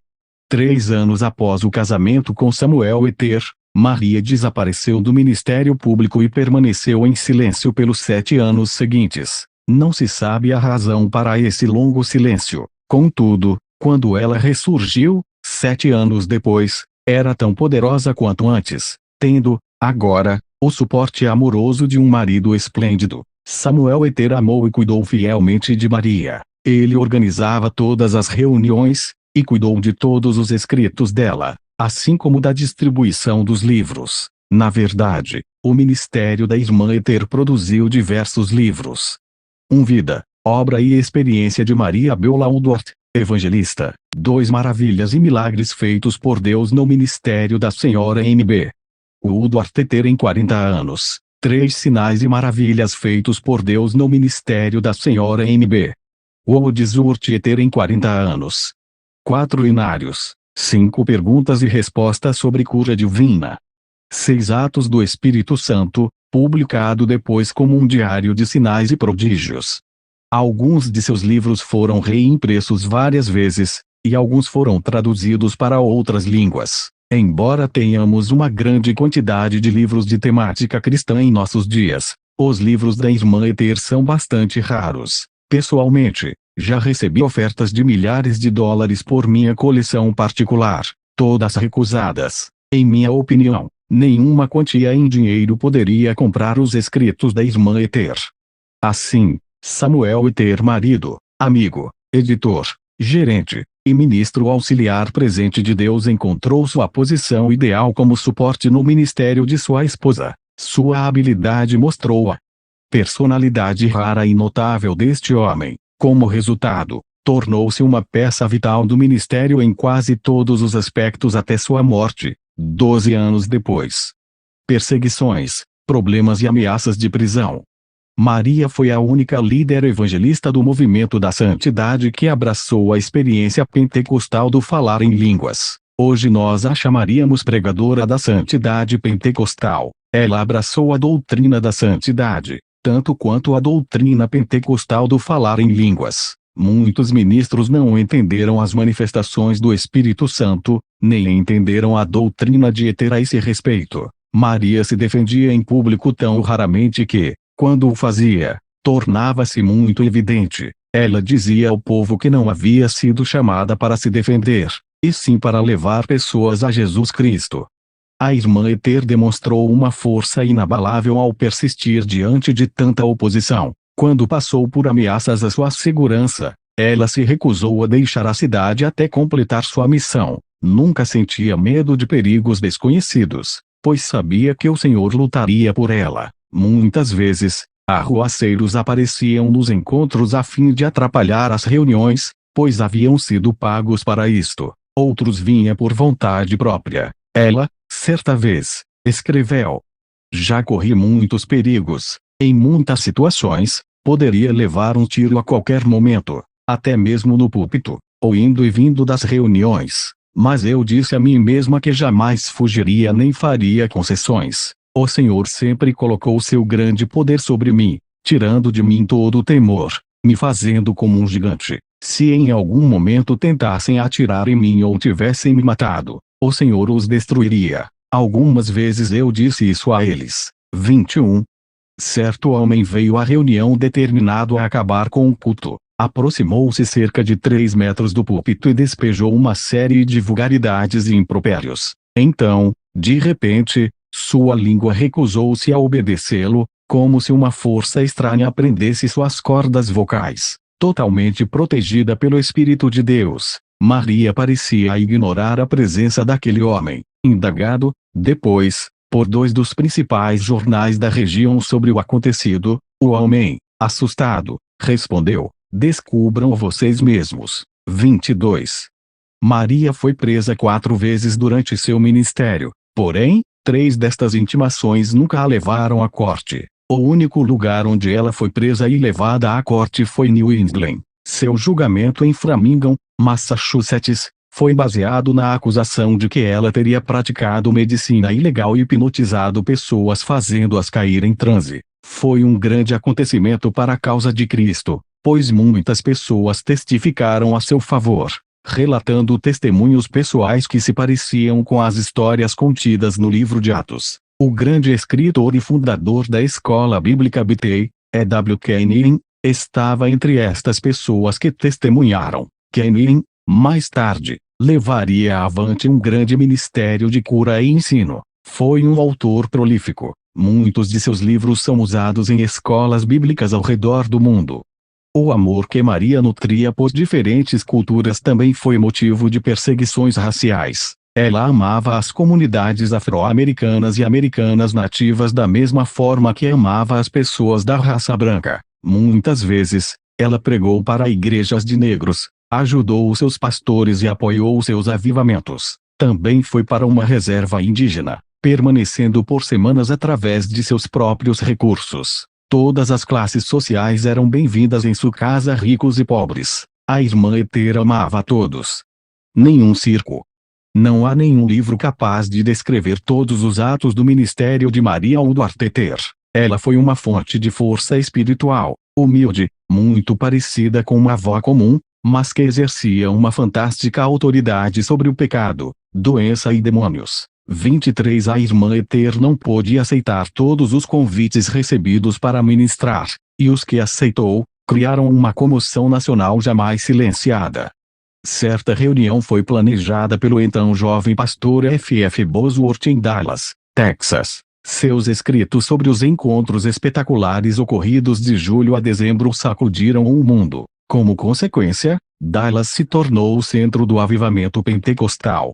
[SPEAKER 1] 3 anos após o casamento com Samuel Ether, Maria desapareceu do ministério público e permaneceu em silêncio pelos 7 anos seguintes. Não se sabe a razão para esse longo silêncio. Contudo, quando ela ressurgiu, 7 anos depois, era tão poderosa quanto antes, tendo, agora, o suporte amoroso de um marido esplêndido. Samuel Ether amou e cuidou fielmente de Maria. Ele organizava todas as reuniões, e cuidou de todos os escritos dela, assim como da distribuição dos livros. Na verdade, o ministério da irmã Ether produziu diversos livros. Vida, obra e experiência de Maria Beulah Woodworth, evangelista. 2 Maravilhas e milagres feitos por Deus no ministério da Senhora M.B. Woodworth Ether em 40 anos. 3 sinais e maravilhas feitos por Deus no ministério da Senhora M.B. Woodworth Ether em 40 anos. 4 inários. 5 perguntas e respostas sobre cura divina. 6 Atos do Espírito Santo, publicado depois como um diário de sinais e prodígios. Alguns de seus livros foram reimpressos várias vezes, e alguns foram traduzidos para outras línguas. Embora tenhamos uma grande quantidade de livros de temática cristã em nossos dias, os livros da irmã Ether são bastante raros. Pessoalmente, já recebi ofertas de milhares de dólares por minha coleção particular, todas recusadas. Em minha opinião, nenhuma quantia em dinheiro poderia comprar os escritos da irmã Ether. Assim, Samuel Ether, marido, amigo, editor, gerente e ministro auxiliar presente de Deus, encontrou sua posição ideal como suporte no ministério de sua esposa. Sua habilidade mostrou a personalidade rara e notável deste homem. Como resultado, tornou-se uma peça vital do ministério em quase todos os aspectos até sua morte, 12 anos depois. Perseguições, problemas e ameaças de prisão. Maria foi a única líder evangelista do movimento da santidade que abraçou a experiência pentecostal do falar em línguas. Hoje nós a chamaríamos pregadora da santidade pentecostal. Ela abraçou a doutrina da santidade, tanto quanto a doutrina pentecostal do falar em línguas. Muitos ministros não entenderam as manifestações do Espírito Santo, nem entenderam a doutrina de ET a esse respeito. Maria se defendia em público tão raramente que, quando o fazia, tornava-se muito evidente. Ela dizia ao povo que não havia sido chamada para se defender, e sim para levar pessoas a Jesus Cristo. A irmã Ether demonstrou uma força inabalável ao persistir diante de tanta oposição. Quando passou por ameaças à sua segurança, ela se recusou a deixar a cidade até completar sua missão. Nunca sentia medo de perigos desconhecidos, pois sabia que o Senhor lutaria por ela. Muitas vezes, arruaceiros apareciam nos encontros a fim de atrapalhar as reuniões, pois haviam sido pagos para isto. Outros vinham por vontade própria. Ela, certa vez, escreveu: já corri muitos perigos. Em muitas situações, poderia levar um tiro a qualquer momento, até mesmo no púlpito, ou indo e vindo das reuniões. Mas eu disse a mim mesma que jamais fugiria nem faria concessões. O Senhor sempre colocou seu grande poder sobre mim, tirando de mim todo o temor, me fazendo como um gigante. Se em algum momento tentassem atirar em mim ou tivessem me matado, o Senhor os destruiria. Algumas vezes eu disse isso a eles. 21. Certo homem veio à reunião determinado a acabar com o culto. Aproximou-se cerca de 3 metros do púlpito e despejou uma série de vulgaridades e impropérios. Então, de repente, sua língua recusou-se a obedecê-lo, como se uma força estranha prendesse suas cordas vocais. Totalmente protegida pelo Espírito de Deus, Maria parecia ignorar a presença daquele homem. Indagado, depois, por 2 dos principais jornais da região sobre o acontecido, o homem, assustado, respondeu: descubram vocês mesmos. 22. Maria foi presa 4 vezes durante seu ministério, porém, 3 destas intimações nunca a levaram à corte. O único lugar onde ela foi presa e levada à corte foi New England. Seu julgamento em Framingham, Massachusetts, foi baseado na acusação de que ela teria praticado medicina ilegal e hipnotizado pessoas fazendo-as cair em transe. Foi um grande acontecimento para a causa de Cristo, pois muitas pessoas testificaram a seu favor, relatando testemunhos pessoais que se pareciam com as histórias contidas no livro de Atos. O grande escritor e fundador da escola bíblica Bethel, E.W. Kenyon, estava entre estas pessoas que testemunharam. Kenyon, mais tarde, levaria avante um grande ministério de cura e ensino. Foi um autor prolífico. Muitos de seus livros são usados em escolas bíblicas ao redor do mundo. O amor que Maria nutria por diferentes culturas também foi motivo de perseguições raciais. Ela amava as comunidades afro-americanas e americanas nativas da mesma forma que amava as pessoas da raça branca. Muitas vezes, ela pregou para igrejas de negros, ajudou os seus pastores e apoiou seus avivamentos. Também foi para uma reserva indígena, permanecendo por semanas através de seus próprios recursos. Todas as classes sociais eram bem-vindas em sua casa, ricos e pobres. A irmã Ether amava a todos. Nenhum circo. Não há nenhum livro capaz de descrever todos os atos do ministério de Maria Woodworth Ether. Ela foi uma fonte de força espiritual, humilde, muito parecida com uma avó comum, mas que exercia uma fantástica autoridade sobre o pecado, doença e demônios. 23. A irmã Ether não pôde aceitar todos os convites recebidos para ministrar, e os que aceitou, criaram uma comoção nacional jamais silenciada. Certa reunião foi planejada pelo então jovem pastor F.F. Bosworth em Dallas, Texas. Seus escritos sobre os encontros espetaculares ocorridos de julho a dezembro sacudiram o mundo. Como consequência, Dallas se tornou o centro do avivamento pentecostal.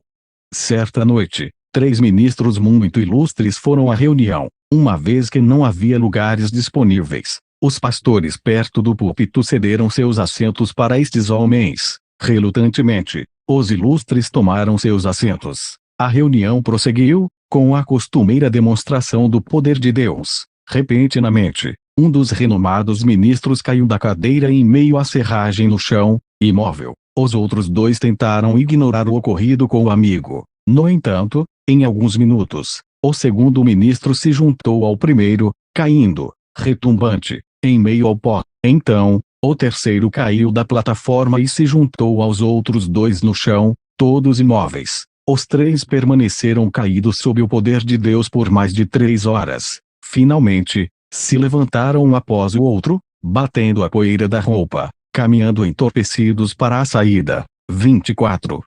[SPEAKER 1] Certa noite, 3 ministros muito ilustres foram à reunião, uma vez que não havia lugares disponíveis. Os pastores perto do púlpito cederam seus assentos para estes homens. Relutantemente, os ilustres tomaram seus assentos. A reunião prosseguiu, com a costumeira demonstração do poder de Deus. Repentinamente, um dos renomados ministros caiu da cadeira em meio à serragem no chão, imóvel. Os outros 2 tentaram ignorar o ocorrido com o amigo. No entanto, em alguns minutos, o segundo ministro se juntou ao primeiro, caindo, retumbante, em meio ao pó. Então, o terceiro caiu da plataforma e se juntou aos outros dois no chão, todos imóveis. Os três permaneceram caídos sob o poder de Deus por mais de 3 horas. Finalmente, se levantaram um após o outro, batendo a poeira da roupa, caminhando entorpecidos para a saída. 24.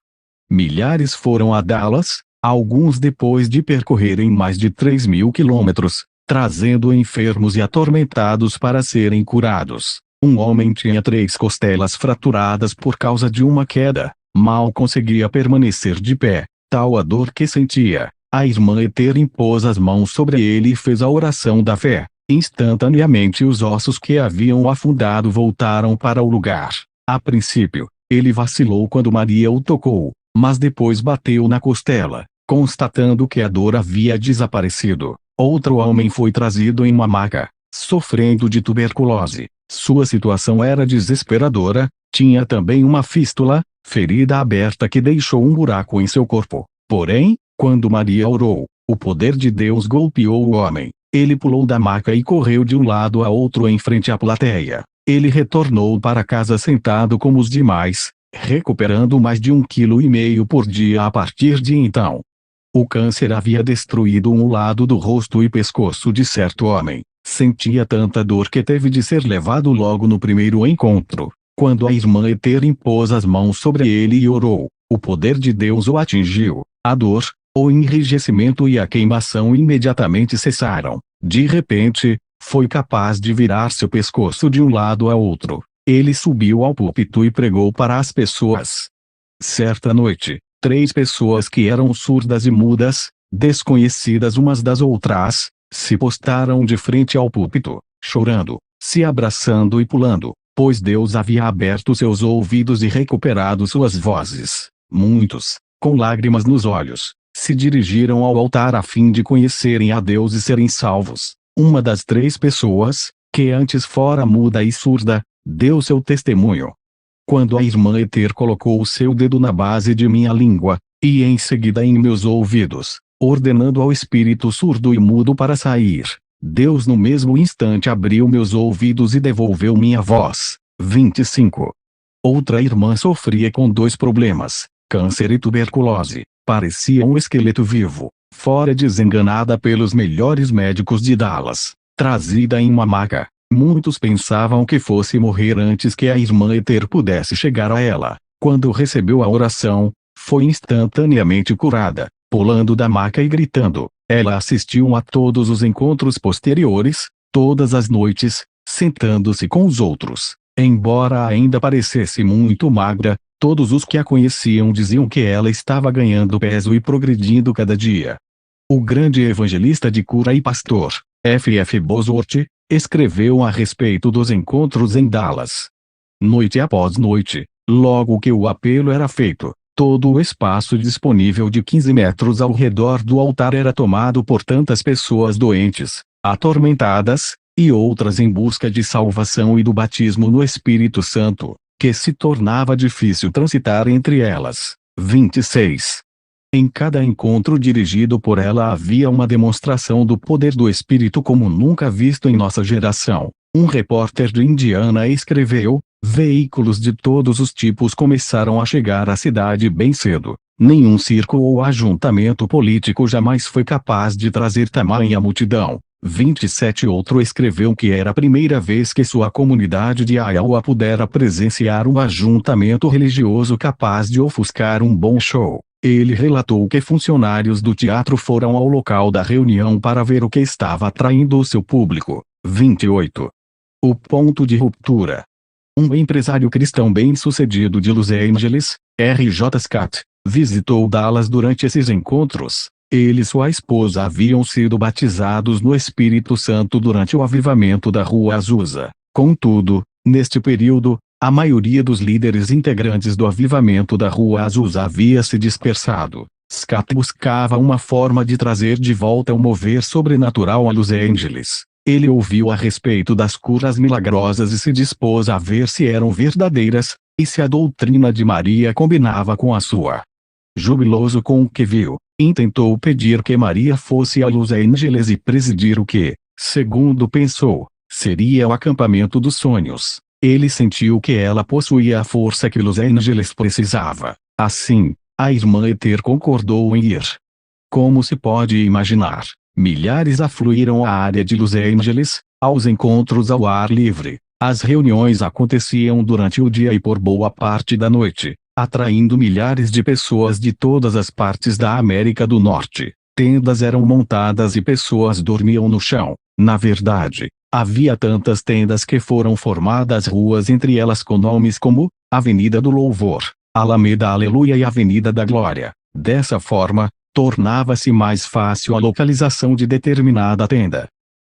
[SPEAKER 1] Milhares foram a Dallas, alguns depois de percorrerem mais de 3.000 quilômetros, trazendo enfermos e atormentados para serem curados. Um homem tinha 3 costelas fraturadas por causa de uma queda, mal conseguia permanecer de pé, tal a dor que sentia. A irmã Ether impôs as mãos sobre ele e fez a oração da fé. Instantaneamente os ossos que haviam afundado voltaram para o lugar. A princípio, ele vacilou quando Maria o tocou, mas depois bateu na costela, constatando que a dor havia desaparecido. Outro homem foi trazido em uma maca, sofrendo de tuberculose. Sua situação era desesperadora, tinha também uma fístula, ferida aberta que deixou um buraco em seu corpo. Porém, quando Maria orou, o poder de Deus golpeou o homem. Ele pulou da maca e correu de um lado a outro em frente à plateia. Ele retornou para casa sentado como os demais, recuperando mais de 1,5 kg por dia a partir de então. O câncer havia destruído um lado do rosto e pescoço de certo homem. Sentia tanta dor que teve de ser levado logo no primeiro encontro. Quando a irmã Ether impôs as mãos sobre ele e orou, o poder de Deus o atingiu. A dor, o enrijecimento e a queimação imediatamente cessaram. De repente, foi capaz de virar seu pescoço de um lado a outro. Ele subiu ao púlpito e pregou para as pessoas. Certa noite, 3 pessoas que eram surdas e mudas, desconhecidas umas das outras, se postaram de frente ao púlpito, chorando, se abraçando e pulando, pois Deus havia aberto seus ouvidos e recuperado suas vozes. Muitos, com lágrimas nos olhos, se dirigiram ao altar a fim de conhecerem a Deus e serem salvos. Uma das 3 pessoas, que antes fora muda e surda, deu seu testemunho. Quando a irmã Ether colocou o seu dedo na base de minha língua, e em seguida em meus ouvidos, ordenando ao espírito surdo e mudo para sair, Deus no mesmo instante abriu meus ouvidos e devolveu minha voz. 25. Outra irmã sofria com 2 problemas, câncer e tuberculose. Parecia um esqueleto vivo, fora desenganada pelos melhores médicos de Dallas, trazida em uma maca. Muitos pensavam que fosse morrer antes que a irmã Ether pudesse chegar a ela. Quando recebeu a oração, foi instantaneamente curada, pulando da maca e gritando. Ela assistiu a todos os encontros posteriores, todas as noites, sentando-se com os outros. Embora ainda parecesse muito magra, todos os que a conheciam diziam que ela estava ganhando peso e progredindo cada dia. O grande evangelista de cura e pastor, F.F. Bosworth, escreveu a respeito dos encontros em Dallas. Noite após noite, logo que o apelo era feito, todo o espaço disponível de 15 metros ao redor do altar era tomado por tantas pessoas doentes, atormentadas, e outras em busca de salvação e do batismo no Espírito Santo, que se tornava difícil transitar entre elas. 26. Em cada encontro dirigido por ela havia uma demonstração do poder do Espírito como nunca visto em nossa geração. Um repórter de Indiana escreveu: veículos de todos os tipos começaram a chegar à cidade bem cedo. Nenhum circo ou ajuntamento político jamais foi capaz de trazer tamanha multidão. 27. Outro escreveu que era a primeira vez que sua comunidade de Iowa pudera presenciar um ajuntamento religioso capaz de ofuscar um bom show. Ele relatou que funcionários do teatro foram ao local da reunião para ver o que estava atraindo o seu público. 28. O ponto de ruptura. Um empresário cristão bem-sucedido de Los Angeles, R.J. Scott, visitou Dallas durante esses encontros. Ele e sua esposa haviam sido batizados no Espírito Santo durante o avivamento da Rua Azusa. Contudo, neste período, a maioria dos líderes integrantes do avivamento da Rua Azusa havia se dispersado. Scott buscava uma forma de trazer de volta o mover sobrenatural a Los Angeles. Ele ouviu a respeito das curas milagrosas e se dispôs a ver se eram verdadeiras, e se a doutrina de Maria combinava com a sua. Jubiloso com o que viu, intentou pedir que Maria fosse a Los Angeles e presidir o que, segundo pensou, Seria o acampamento dos sonhos. Ele sentiu que ela possuía a força que Los Angeles precisava. Assim, a irmã Ether concordou em ir. Como se pode imaginar, milhares afluíram à área de Los Angeles, aos encontros ao ar livre. As reuniões aconteciam durante o dia e por boa parte da noite, atraindo milhares de pessoas de todas as partes da América do Norte. Tendas eram montadas e pessoas dormiam no chão. Na verdade, havia tantas tendas que foram formadas ruas entre elas com nomes como Avenida do Louvor, Alameda Aleluia e Avenida da Glória. Dessa forma, tornava-se mais fácil a localização de determinada tenda.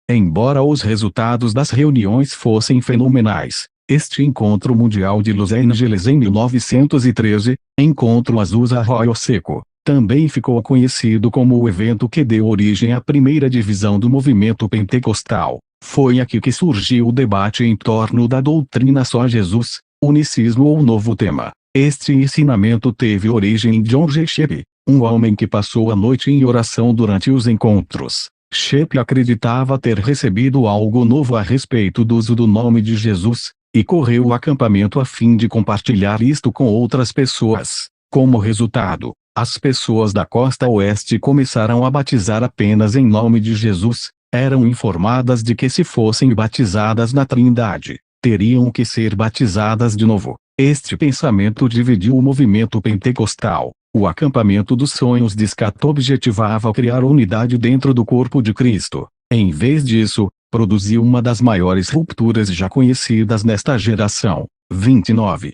[SPEAKER 1] Embora os resultados das reuniões fossem fenomenais, este Encontro Mundial de Los Angeles em 1913, Encontro Azusa Arroio Seco, também ficou conhecido como o evento que deu origem à primeira divisão do movimento pentecostal. Foi aqui que surgiu o debate em torno da doutrina só Jesus, unicismo ou novo tema. Este ensinamento teve origem em John G. Shepp, um homem que passou a noite em oração durante os encontros. Shepp acreditava ter recebido algo novo a respeito do uso do nome de Jesus, e correu o acampamento a fim de compartilhar isto com outras pessoas. Como resultado, as pessoas da costa oeste começaram a batizar apenas em nome de Jesus. Eram informadas de que se fossem batizadas na Trindade, teriam que ser batizadas de novo. Este pensamento dividiu o movimento pentecostal. O acampamento dos sonhos de Scott objetivava criar unidade dentro do corpo de Cristo. Em vez disso, produziu uma das maiores rupturas já conhecidas nesta geração. 29.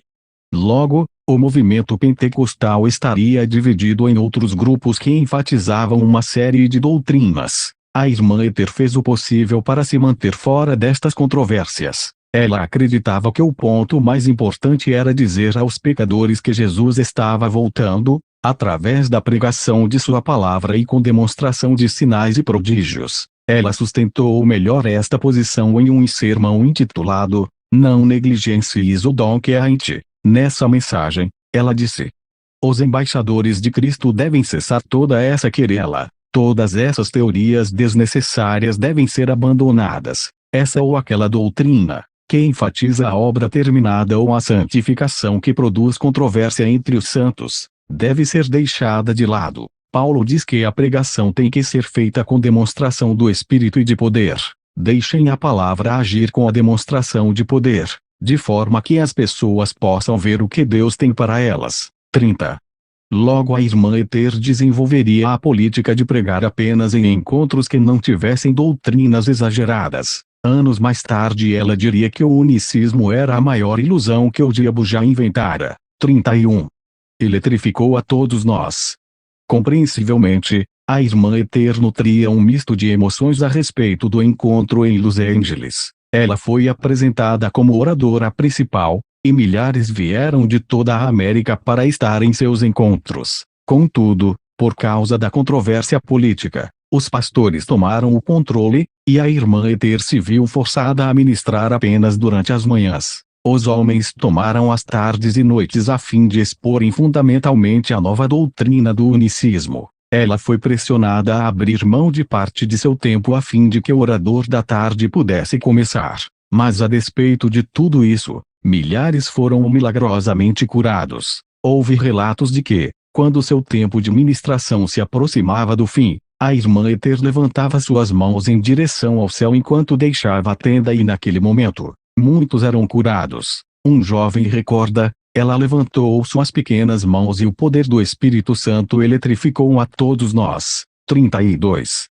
[SPEAKER 1] Logo, o movimento pentecostal estaria dividido em outros grupos que enfatizavam uma série de doutrinas. A irmã Ether fez o possível para se manter fora destas controvérsias. Ela acreditava que o ponto mais importante era dizer aos pecadores que Jesus estava voltando, através da pregação de sua palavra e com demonstração de sinais e prodígios. Ela sustentou melhor esta posição em um sermão intitulado Não Negligencies o Dom que é em ti. Nessa mensagem, ela disse: os embaixadores de Cristo devem cessar toda essa querela. Todas essas teorias desnecessárias devem ser abandonadas. Essa ou aquela doutrina, que enfatiza a obra terminada ou a santificação que produz controvérsia entre os santos, deve ser deixada de lado. Paulo diz que a pregação tem que ser feita com demonstração do Espírito e de poder. Deixem a palavra agir com a demonstração de poder, de forma que as pessoas possam ver o que Deus tem para elas. 30. Logo a irmã Ether desenvolveria a política de pregar apenas em encontros que não tivessem doutrinas exageradas. Anos mais tarde ela diria que o unicismo era a maior ilusão que o diabo já inventara. 31. Eletrificou a todos nós. Compreensivelmente, a irmã Ether nutria um misto de emoções a respeito do encontro em Los Angeles. Ela foi apresentada como oradora principal, e milhares vieram de toda a América para estar em seus encontros. Contudo, por causa da controvérsia política, os pastores tomaram o controle, e a irmã Ether se viu forçada a ministrar apenas durante as manhãs. Os homens tomaram as tardes e noites a fim de exporem fundamentalmente a nova doutrina do unicismo. Ela foi pressionada a abrir mão de parte de seu tempo a fim de que o orador da tarde pudesse começar. Mas a despeito de tudo isso, milhares foram milagrosamente curados. Houve relatos de que, quando seu tempo de ministração se aproximava do fim, a irmã Ether levantava suas mãos em direção ao céu enquanto deixava a tenda e naquele momento, muitos eram curados. Um jovem recorda: ela levantou suas pequenas mãos e o poder do Espírito Santo eletrificou a todos nós. 32.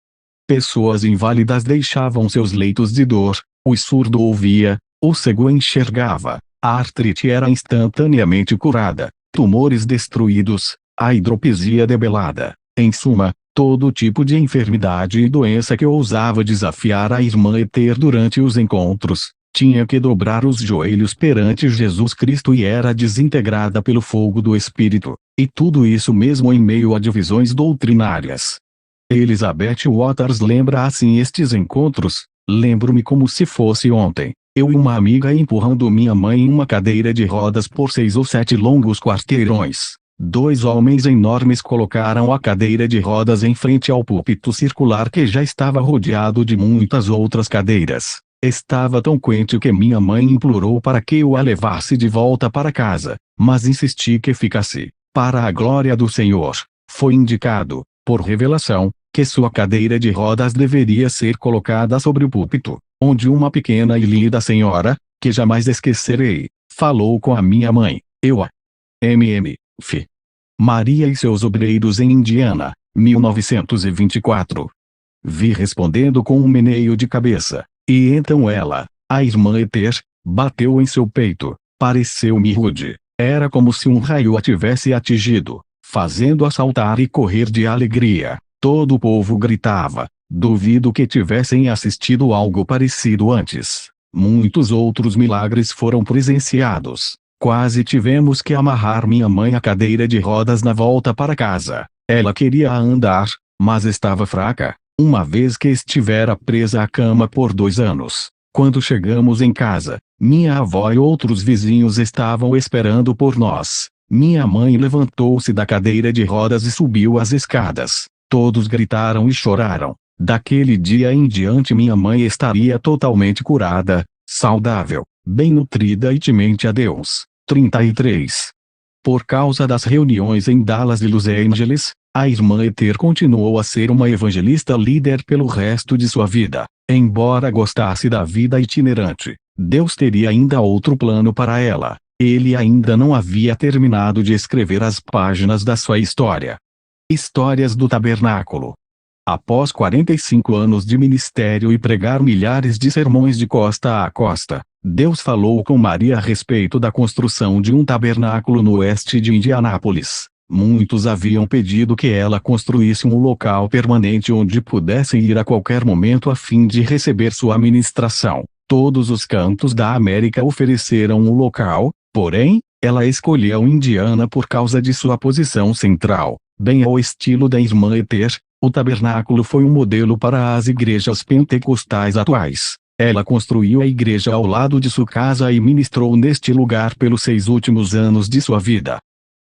[SPEAKER 1] Pessoas inválidas deixavam seus leitos de dor, o surdo ouvia, o cego enxergava, a artrite era instantaneamente curada, tumores destruídos, a hidropisia debelada. Em suma, todo tipo de enfermidade e doença que ousava desafiar a irmã Ether durante os encontros, tinha que dobrar os joelhos perante Jesus Cristo e era desintegrada pelo fogo do Espírito, e tudo isso mesmo em meio a divisões doutrinárias. Elizabeth Waters lembra assim estes encontros: lembro-me como se fosse ontem, eu e uma amiga empurrando minha mãe em uma cadeira de rodas por 6 ou 7 longos quarteirões. 2 homens enormes colocaram a cadeira de rodas em frente ao púlpito circular que já estava rodeado de muitas outras cadeiras. Estava tão quente que minha mãe implorou para que eu a levasse de volta para casa, mas insisti que ficasse. Para a glória do Senhor, foi indicado, por revelação, que sua cadeira de rodas deveria ser colocada sobre o púlpito, onde uma pequena e linda senhora, que jamais esquecerei, falou com a minha mãe. Eu a F. Maria e seus obreiros em Indiana, 1924. Vi respondendo com um meneio de cabeça, e então ela, a irmã Ether, bateu em seu peito. Pareceu-me rude. Era como se um raio a tivesse atingido, fazendo-a saltar e correr de alegria. Todo o povo gritava. Duvido que tivessem assistido algo parecido antes. Muitos outros milagres foram presenciados. Quase tivemos que amarrar minha mãe à cadeira de rodas na volta para casa. Ela queria andar, mas estava fraca, uma vez que estivera presa à cama por 2 anos. Quando chegamos em casa, minha avó e outros vizinhos estavam esperando por nós. Minha mãe levantou-se da cadeira de rodas e subiu as escadas. Todos gritaram e choraram. Daquele dia em diante minha mãe estaria totalmente curada, saudável, bem nutrida e temente a Deus. 33. Por causa das reuniões em Dallas e Los Angeles, a irmã Ether continuou a ser uma evangelista líder pelo resto de sua vida. Embora gostasse da vida itinerante, Deus teria ainda outro plano para ela. Ele ainda não havia terminado de escrever as páginas da sua história. Histórias do Tabernáculo. Após 45 anos de ministério e pregar milhares de sermões de costa a costa, Deus falou com Maria a respeito da construção de um tabernáculo no oeste de Indianápolis. Muitos haviam pedido que ela construísse um local permanente onde pudessem ir a qualquer momento a fim de receber sua ministração. Todos os cantos da América ofereceram um local, porém, ela escolheu Indiana por causa de sua posição central, bem ao estilo da irmã Ether. O tabernáculo foi um modelo para as igrejas pentecostais atuais. Ela construiu a igreja ao lado de sua casa e ministrou neste lugar pelos 6 últimos anos de sua vida.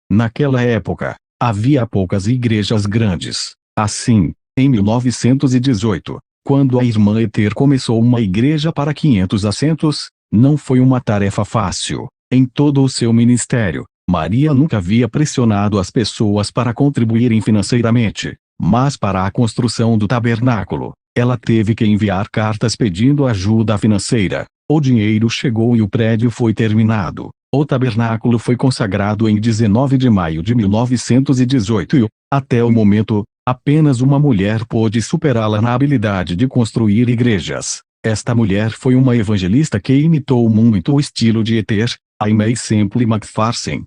[SPEAKER 1] Naquela época, havia poucas igrejas grandes. Assim, em 1918, quando a irmã Ether começou uma igreja para 500 assentos, não foi uma tarefa fácil. Em todo o seu ministério, Maria nunca havia pressionado as pessoas para contribuírem financeiramente. Mas para a construção do tabernáculo, ela teve que enviar cartas pedindo ajuda financeira. O dinheiro chegou e o prédio foi terminado. O tabernáculo foi consagrado em 19 de maio de 1918 e, até o momento, apenas uma mulher pôde superá-la na habilidade de construir igrejas. Esta mulher foi uma evangelista que imitou muito o estilo de Ether, Aimee Semple McPherson.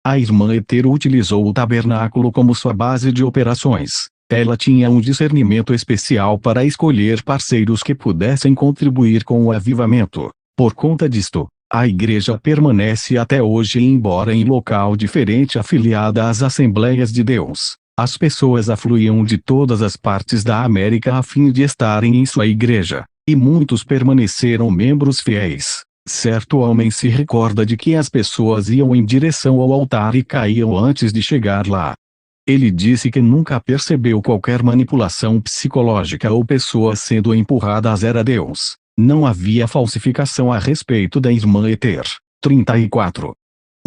[SPEAKER 1] A irmã Ether utilizou o tabernáculo como sua base de operações. Ela tinha um discernimento especial para escolher parceiros que pudessem contribuir com o avivamento. Por conta disto, a igreja permanece até hoje embora em local diferente afiliada às Assembleias de Deus. As pessoas afluíam de todas as partes da América a fim de estarem em sua igreja, e muitos permaneceram membros fiéis. Certo homem se recorda de que as pessoas iam em direção ao altar e caíam antes de chegar lá. Ele disse que nunca percebeu qualquer manipulação psicológica ou pessoas sendo empurradas a Deus. Não havia falsificação a respeito da irmã Ether. 34.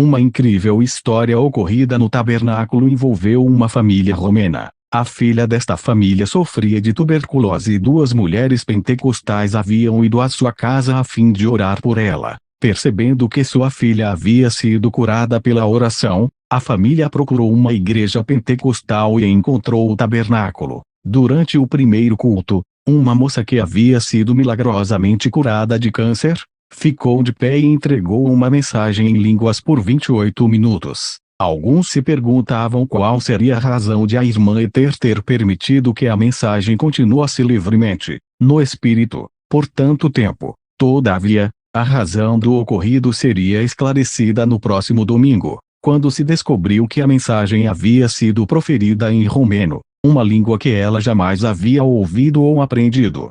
[SPEAKER 1] Uma incrível história ocorrida no tabernáculo envolveu uma família romena. A filha desta família sofria de tuberculose e 2 mulheres pentecostais haviam ido à sua casa a fim de orar por ela. Percebendo que sua filha havia sido curada pela oração, a família procurou uma igreja pentecostal e encontrou o tabernáculo. Durante o primeiro culto, uma moça que havia sido milagrosamente curada de câncer, ficou de pé e entregou uma mensagem em línguas por 28 minutos. Alguns se perguntavam qual seria a razão de a irmã Ether ter permitido que a mensagem continuasse livremente, no espírito, por tanto tempo. Todavia, a razão do ocorrido seria esclarecida no próximo domingo, quando se descobriu que a mensagem havia sido proferida em romeno, uma língua que ela jamais havia ouvido ou aprendido.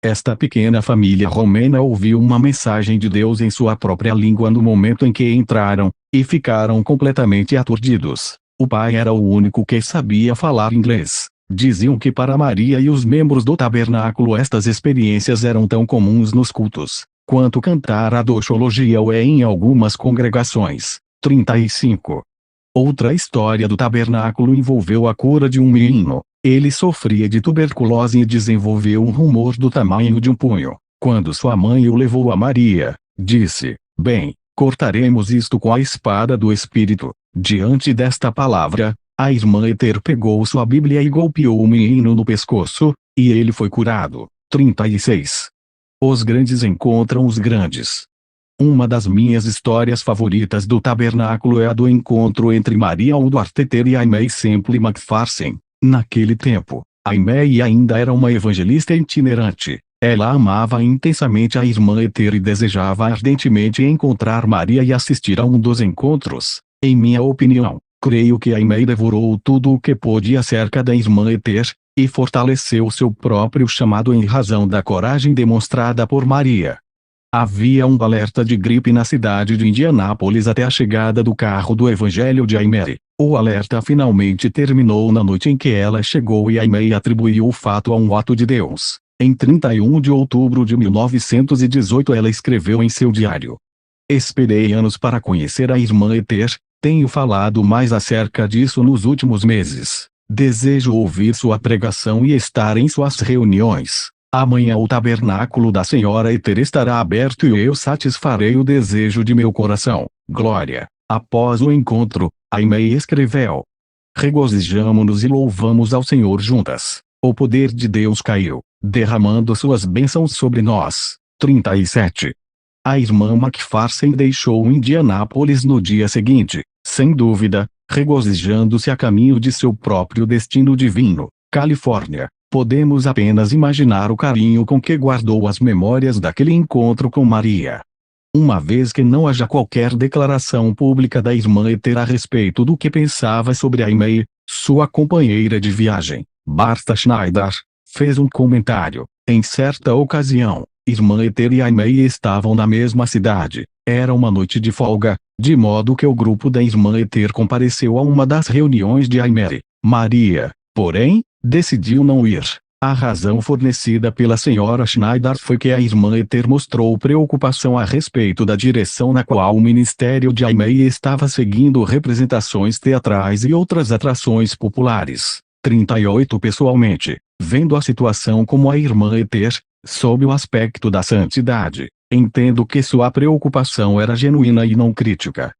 [SPEAKER 1] Esta pequena família romena ouviu uma mensagem de Deus em sua própria língua no momento em que entraram, e ficaram completamente aturdidos. O pai era o único que sabia falar inglês. Diziam que para Maria e os membros do tabernáculo estas experiências eram tão comuns nos cultos, quanto cantar a doxologia o é em algumas congregações. 35. Outra história do tabernáculo envolveu a cura de um menino. Ele sofria de tuberculose e desenvolveu um rumor do tamanho de um punho. Quando sua mãe o levou a Maria, disse: "Bem, cortaremos isto com a espada do Espírito." Diante desta palavra, a irmã Ester pegou sua Bíblia e golpeou o menino no pescoço, e ele foi curado. 36. Os grandes encontram os grandes. Uma das minhas histórias favoritas do tabernáculo é a do encontro entre Maria Woodworth-Etter e Aimee Semple McPherson. Naquele tempo, Aimee ainda era uma evangelista itinerante. Ela amava intensamente a irmã Ester e desejava ardentemente encontrar Maria e assistir a um dos encontros. Em minha opinião, creio que Aimee devorou tudo o que pôde acerca da irmã Ester, e fortaleceu seu próprio chamado em razão da coragem demonstrada por Maria. Havia um alerta de gripe na cidade de Indianápolis até a chegada do carro do evangelho de Aimee. O alerta finalmente terminou na noite em que ela chegou e Aimee atribuiu o fato a um ato de Deus. Em 31 de outubro de 1918 ela escreveu em seu diário: "Esperei anos para conhecer a irmã Ester, tenho falado mais acerca disso nos últimos meses. Desejo ouvir sua pregação e estar em suas reuniões. Amanhã o tabernáculo da Senhora Ester estará aberto e eu satisfarei o desejo de meu coração. Glória." Após o encontro, Aimee escreveu: "Regozijamo-nos e louvamos ao Senhor juntas. O poder de Deus caiu, derramando suas bênçãos sobre nós." 37. A irmã McPherson deixou Indianápolis no dia seguinte, sem dúvida, regozijando-se a caminho de seu próprio destino divino, Califórnia. Podemos apenas imaginar o carinho com que guardou as memórias daquele encontro com Maria. Uma vez que não haja qualquer declaração pública da irmã Ester a respeito do que pensava sobre Aimee, sua companheira de viagem, Martha Schneider, fez um comentário. Em certa ocasião, irmã Ester e Aimee estavam na mesma cidade. Era uma noite de folga, de modo que o grupo da irmã Ester compareceu a uma das reuniões de Aimee. Maria, porém, decidiu não ir. A razão fornecida pela senhora Schneider foi que a irmã Ester mostrou preocupação a respeito da direção na qual o ministério de Aimee estava seguindo representações teatrais e outras atrações populares. 38 Pessoalmente, vendo a situação como a irmã Ester, sob o aspecto da santidade, entendo que sua preocupação era genuína e não crítica.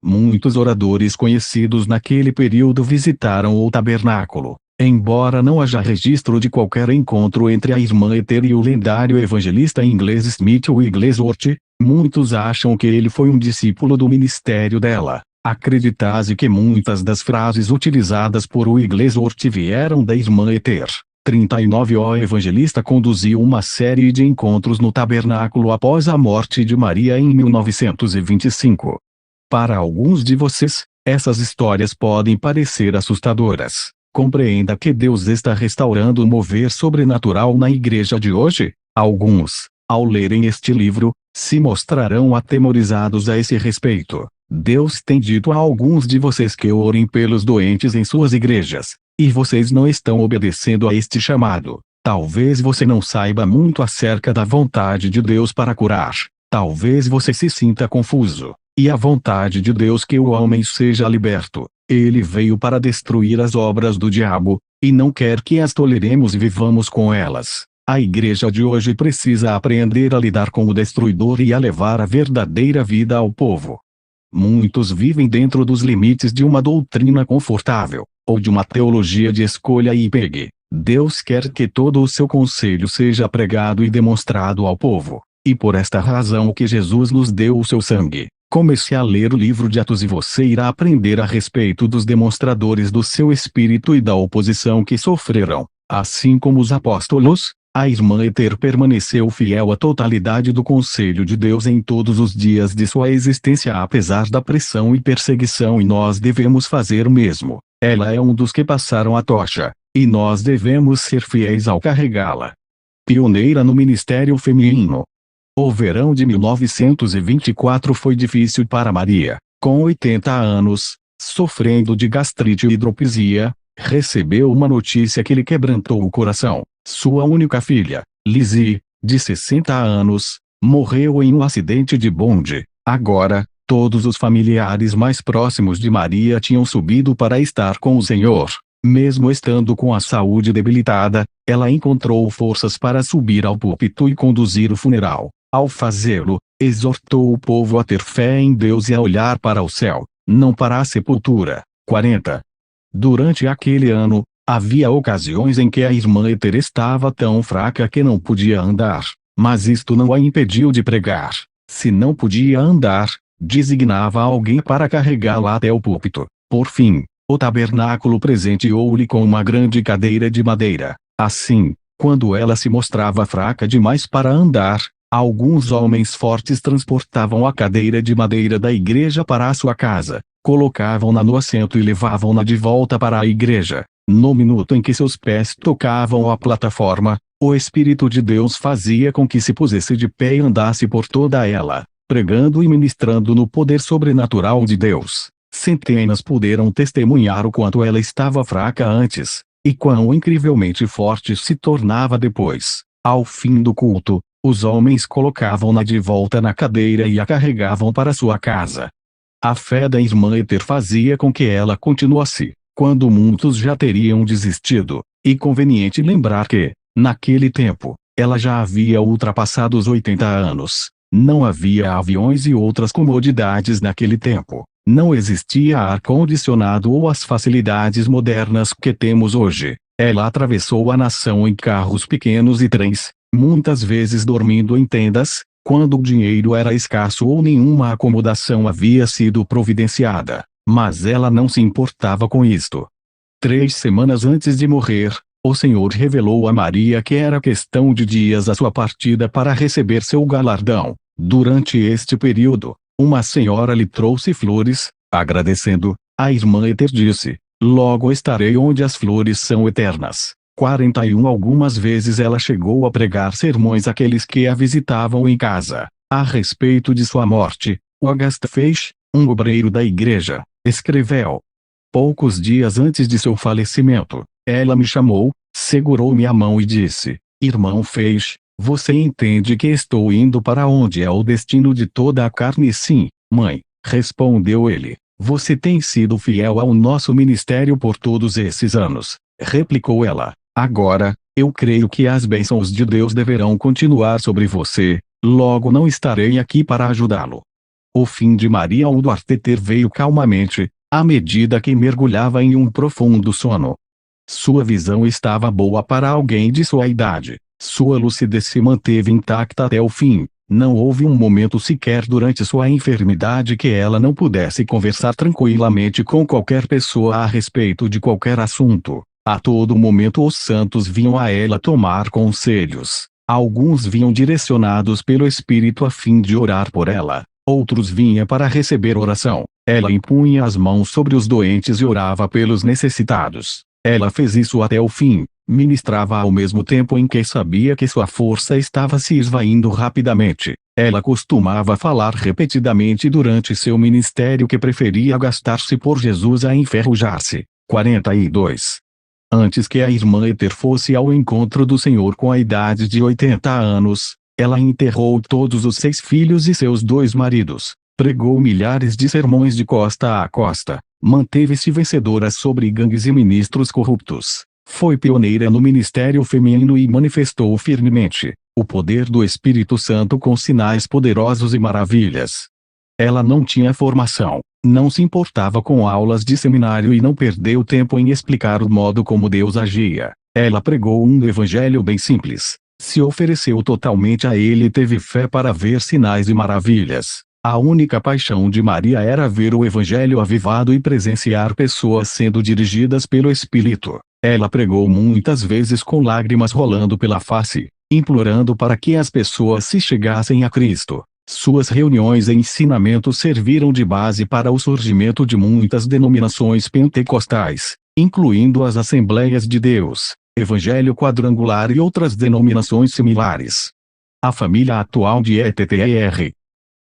[SPEAKER 1] Muitos oradores conhecidos naquele período visitaram o tabernáculo. Embora não haja registro de qualquer encontro entre a irmã Ester e o lendário evangelista inglês Smith Wigglesworth, muitos acham que ele foi um discípulo do ministério dela. Acredita-se que muitas das frases utilizadas por Wigglesworth vieram da irmã Ester. 39 O evangelista conduziu uma série de encontros no tabernáculo após a morte de Maria em 1925. Para alguns de vocês, essas histórias podem parecer assustadoras. Compreenda que Deus está restaurando o mover sobrenatural na igreja de hoje. Alguns, ao lerem este livro, se mostrarão atemorizados a esse respeito. Deus tem dito a alguns de vocês que orem pelos doentes em suas igrejas, e vocês não estão obedecendo a este chamado. Talvez você não saiba muito acerca da vontade de Deus para curar. Talvez você se sinta confuso. E a vontade de Deus que o homem seja liberto. Ele veio para destruir as obras do diabo, e não quer que as toleremos e vivamos com elas. A igreja de hoje precisa aprender a lidar com o destruidor e a levar a verdadeira vida ao povo. Muitos vivem dentro dos limites de uma doutrina confortável, ou de uma teologia de escolha e pegue. Deus quer que todo o seu conselho seja pregado e demonstrado ao povo, e por esta razão que Jesus nos deu o seu sangue. Comece a ler o livro de Atos e você irá aprender a respeito dos demonstradores do seu espírito e da oposição que sofreram. Assim como os apóstolos, a irmã Ester permaneceu fiel à totalidade do conselho de Deus em todos os dias de sua existência apesar da pressão e perseguição e nós devemos fazer o mesmo. Ela é um dos que passaram a tocha, e nós devemos ser fiéis ao carregá-la. Pioneira no ministério feminino. O verão de 1924 foi difícil para Maria. Com 80 anos, sofrendo de gastrite e hidropisia, recebeu uma notícia que lhe quebrantou o coração. Sua única filha, Lizzie, de 60 anos, morreu em um acidente de bonde. Agora, todos os familiares mais próximos de Maria tinham subido para estar com o Senhor. Mesmo estando com a saúde debilitada, ela encontrou forças para subir ao púlpito e conduzir o funeral. Ao fazê-lo, exortou o povo a ter fé em Deus e a olhar para o céu, não para a sepultura. 40. Durante aquele ano, havia ocasiões em que a irmã Ether estava tão fraca que não podia andar, mas isto não a impediu de pregar. Se não podia andar, designava alguém para carregá-la até o púlpito. Por fim, o tabernáculo presenteou-lhe com uma grande cadeira de madeira. Assim, quando ela se mostrava fraca demais para andar, alguns homens fortes transportavam a cadeira de madeira da igreja para a sua casa, colocavam-na no assento e levavam-na de volta para a igreja. No minuto em que seus pés tocavam a plataforma, o Espírito de Deus fazia com que se pusesse de pé e andasse por toda ela, pregando e ministrando no poder sobrenatural de Deus. Centenas puderam testemunhar o quanto ela estava fraca antes, e quão incrivelmente forte se tornava depois. Ao fim do culto, os homens colocavam-na de volta na cadeira e a carregavam para sua casa. A fé da irmã Ether fazia com que ela continuasse, quando muitos já teriam desistido. E conveniente lembrar que, naquele tempo, ela já havia ultrapassado os 80 anos. Não havia aviões e outras comodidades naquele tempo. Não existia ar-condicionado ou as facilidades modernas que temos hoje. Ela atravessou a nação em carros pequenos e trens, muitas vezes dormindo em tendas, quando o dinheiro era escasso ou nenhuma acomodação havia sido providenciada. Mas ela não se importava com isto. 3 semanas antes de morrer, o Senhor revelou a Maria que era questão de dias a sua partida para receber seu galardão. Durante este período, uma senhora lhe trouxe flores. Agradecendo, a irmã Ether disse: "Logo estarei onde as flores são eternas." 41 Algumas vezes ela chegou a pregar sermões àqueles que a visitavam em casa. A respeito de sua morte, Auguste Feix, um obreiro da igreja, escreveu: "Poucos dias antes de seu falecimento, ela me chamou, segurou-me a mão e disse: 'Irmão Feix, você entende que estou indo para onde é o destino de toda a carne?' 'Sim, mãe', respondeu ele. 'Você tem sido fiel ao nosso ministério por todos esses anos', replicou ela. 'Agora, eu creio que as bênçãos de Deus deverão continuar sobre você, logo não estarei aqui para ajudá-lo.'" O fim de Maria Udwarteter veio calmamente, à medida que mergulhava em um profundo sono. Sua visão estava boa para alguém de sua idade. Sua lucidez se manteve intacta até o fim. Não houve um momento sequer durante sua enfermidade que ela não pudesse conversar tranquilamente com qualquer pessoa a respeito de qualquer assunto. A todo momento os santos vinham a ela tomar conselhos. Alguns vinham direcionados pelo Espírito a fim de orar por ela. Outros vinham para receber oração. Ela impunha as mãos sobre os doentes e orava pelos necessitados. Ela fez isso até o fim. Ministrava ao mesmo tempo em que sabia que sua força estava se esvaindo rapidamente. Ela costumava falar repetidamente durante seu ministério que preferia gastar-se por Jesus a enferrujar-se. 42. Antes que a irmã Ether fosse ao encontro do Senhor com a idade de 80 anos, ela enterrou todos os 6 filhos e seus 2 maridos. Pregou milhares de sermões de costa a costa. Manteve-se vencedora sobre gangues e ministros corruptos. Foi pioneira no ministério feminino e manifestou firmemente o poder do Espírito Santo com sinais poderosos e maravilhas. Ela não tinha formação, não se importava com aulas de seminário e não perdeu tempo em explicar o modo como Deus agia. Ela pregou um evangelho bem simples. Se ofereceu totalmente a ele e teve fé para ver sinais e maravilhas. A única paixão de Maria era ver o evangelho avivado e presenciar pessoas sendo dirigidas pelo Espírito. Ela pregou muitas vezes com lágrimas rolando pela face, implorando para que as pessoas se chegassem a Cristo. Suas reuniões e ensinamentos serviram de base para o surgimento de muitas denominações pentecostais, incluindo as Assembleias de Deus, Evangelho Quadrangular e outras denominações similares. A família atual de ETTR.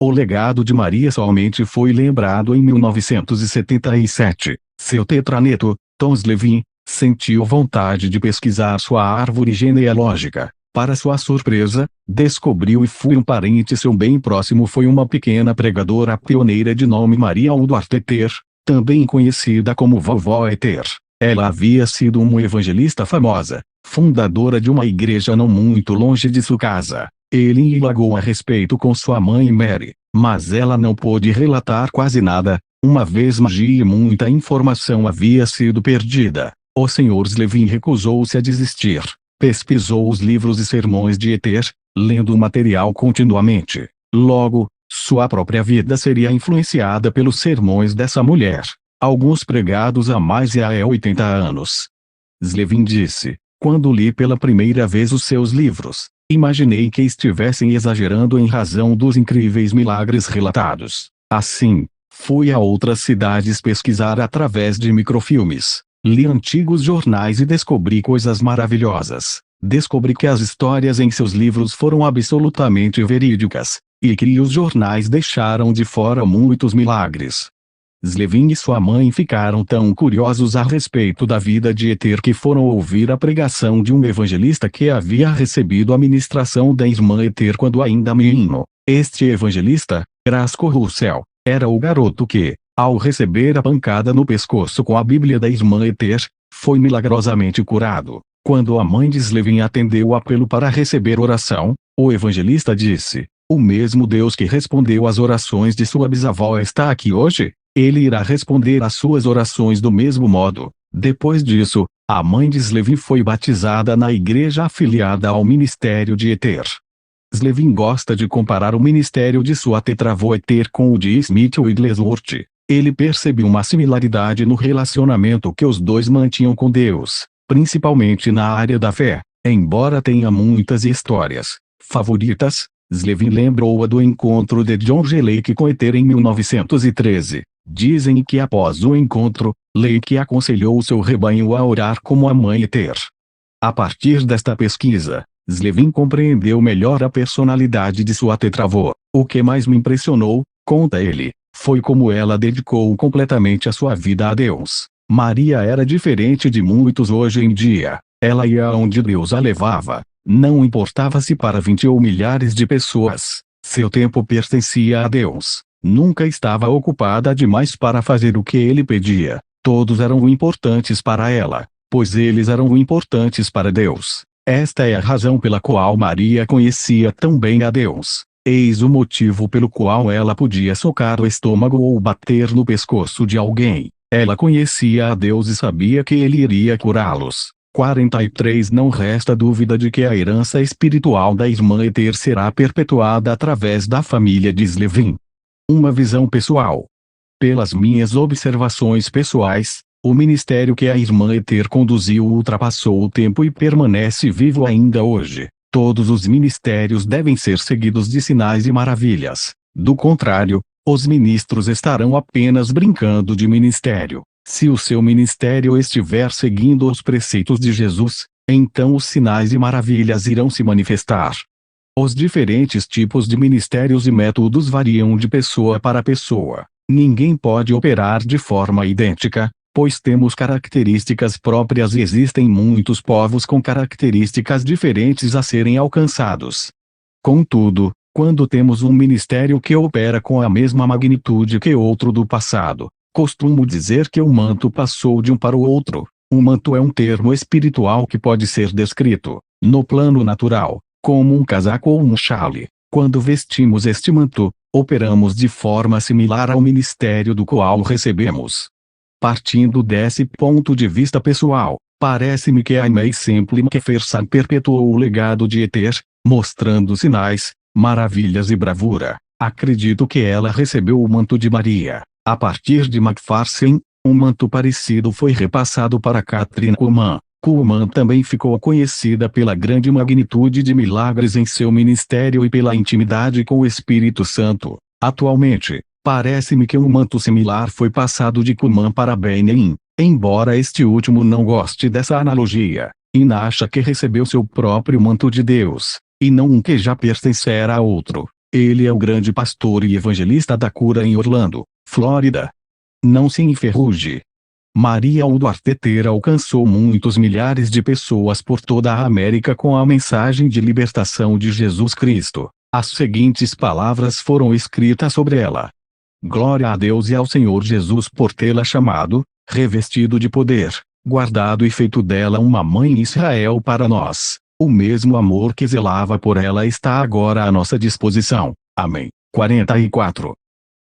[SPEAKER 1] O legado de Maria somente foi lembrado em 1977. Seu tetraneto, Tom Levin, Sentiu vontade de pesquisar sua árvore genealógica. Para sua surpresa, descobriu e foi um parente seu bem próximo foi uma pequena pregadora pioneira de nome Maria Udvarteter, também conhecida como Vovó Eter. Ela havia sido uma evangelista famosa, fundadora de uma igreja não muito longe de sua casa. Ele indagou a respeito com sua mãe Mary, mas ela não pôde relatar quase nada, uma vez magia e muita informação havia sido perdida. O Sr. Slevin recusou-se a desistir. Pesquisou os livros e sermões de Eter, lendo o material continuamente. Logo, sua própria vida seria influenciada pelos sermões dessa mulher, alguns pregados há mais de 80 anos. Slevin disse: quando li pela primeira vez os seus livros, imaginei que estivessem exagerando em razão dos incríveis milagres relatados. Assim, fui a outras cidades pesquisar através de microfilmes. Li antigos jornais e descobri coisas maravilhosas. Descobri que as histórias em seus livros foram absolutamente verídicas, e que os jornais deixaram de fora muitos milagres. Slevin e sua mãe ficaram tão curiosos a respeito da vida de Eter que foram ouvir a pregação de um evangelista que havia recebido a ministração da irmã Eter quando ainda menino. Este evangelista, Grasco Russell, era o garoto que, ao receber a pancada no pescoço com a Bíblia da irmã Eter, foi milagrosamente curado. Quando a mãe de Slevin atendeu o apelo para receber oração, o evangelista disse: o mesmo Deus que respondeu às orações de sua bisavó está aqui hoje. Ele irá responder às suas orações do mesmo modo. Depois disso, a mãe de Slevin foi batizada na igreja afiliada ao ministério de Eter. Slevin gosta de comparar o ministério de sua tetravó Eter com o de Smith Wigglesworth. Ele percebeu uma similaridade no relacionamento que os dois mantinham com Deus, principalmente na área da fé. Embora tenha muitas histórias favoritas, Slevin lembrou-a do encontro de John G. Lake com Eter em 1913. Dizem que após o encontro, Lake aconselhou seu rebanho a orar como a mãe Eter. A partir desta pesquisa, Slevin compreendeu melhor a personalidade de sua tetravó. O que mais me impressionou, conta ele, foi como ela dedicou completamente a sua vida a Deus. Maria era diferente de muitos hoje em dia. Ela ia onde Deus a levava. Não importava se para 20 ou milhares de pessoas. Seu tempo pertencia a Deus. Nunca estava ocupada demais para fazer o que ele pedia. Todos eram importantes para ela, pois eles eram importantes para Deus. Esta é a razão pela qual Maria conhecia tão bem a Deus. Eis o motivo pelo qual ela podia socar o estômago ou bater no pescoço de alguém. Ela conhecia a Deus e sabia que ele iria curá-los. 43 Não resta dúvida de que a herança espiritual da irmã Eter será perpetuada através da família de Slevin. Uma visão pessoal. Pelas minhas observações pessoais, o ministério que a irmã Eter conduziu ultrapassou o tempo e permanece vivo ainda hoje. Todos os ministérios devem ser seguidos de sinais e maravilhas. Do contrário, os ministros estarão apenas brincando de ministério. Se o seu ministério estiver seguindo os preceitos de Jesus, então os sinais e maravilhas irão se manifestar. Os diferentes tipos de ministérios e métodos variam de pessoa para pessoa. Ninguém pode operar de forma idêntica, pois temos características próprias e existem muitos povos com características diferentes a serem alcançados. Contudo, quando temos um ministério que opera com a mesma magnitude que outro do passado, costumo dizer que o manto passou de um para o outro. Um manto é um termo espiritual que pode ser descrito, no plano natural, como um casaco ou um chale. Quando vestimos este manto, operamos de forma similar ao ministério do qual recebemos. Partindo desse ponto de vista pessoal, parece-me que a May Simple McPherson perpetuou o legado de Eter, mostrando sinais, maravilhas e bravura. Acredito que ela recebeu o manto de Maria. A partir de McPherson, um manto parecido foi repassado para Kathryn Kuhlman. Kuhlman também ficou conhecida pela grande magnitude de milagres em seu ministério e pela intimidade com o Espírito Santo. Atualmente, parece-me que um manto similar foi passado de Kuhlman para Benny, embora este último não goste dessa analogia. Ina acha que recebeu seu próprio manto de Deus, e não um que já pertencera a outro. Ele é o grande pastor e evangelista da cura em Orlando, Flórida. Não se enferruje. Maria Duarte alcançou muitos milhares de pessoas por toda a América com a mensagem de libertação de Jesus Cristo. As seguintes palavras foram escritas sobre ela: Glória a Deus e ao Senhor Jesus por tê-la chamado, revestido de poder, guardado e feito dela uma mãe em Israel para nós. O mesmo amor que zelava por ela está agora à nossa disposição. Amém. 44.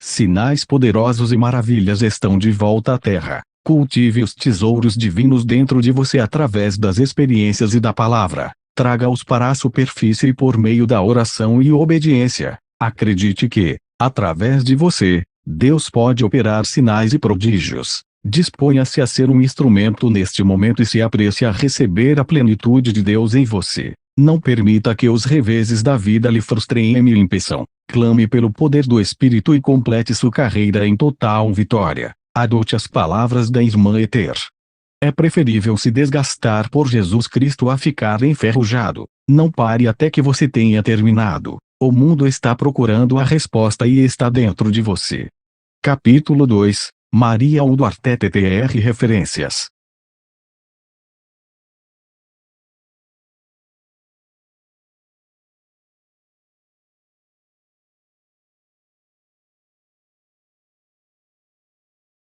[SPEAKER 1] Sinais poderosos e maravilhas estão de volta à terra. Cultive os tesouros divinos dentro de você através das experiências e da palavra. Traga-os para a superfície por meio da oração e obediência. Acredite que, através de você, Deus pode operar sinais e prodígios. Disponha-se a ser um instrumento neste momento e se apresse a receber a plenitude de Deus em você. Não permita que os reveses da vida lhe frustrem e lhe impeçam. Clame pelo poder do Espírito e complete sua carreira em total vitória. Adote as palavras da irmã Ether. É preferível se desgastar por Jesus Cristo a ficar enferrujado. Não pare até que você tenha terminado. O mundo está procurando a resposta e está dentro de você. Capítulo 2. Maria Duarte TR Referências.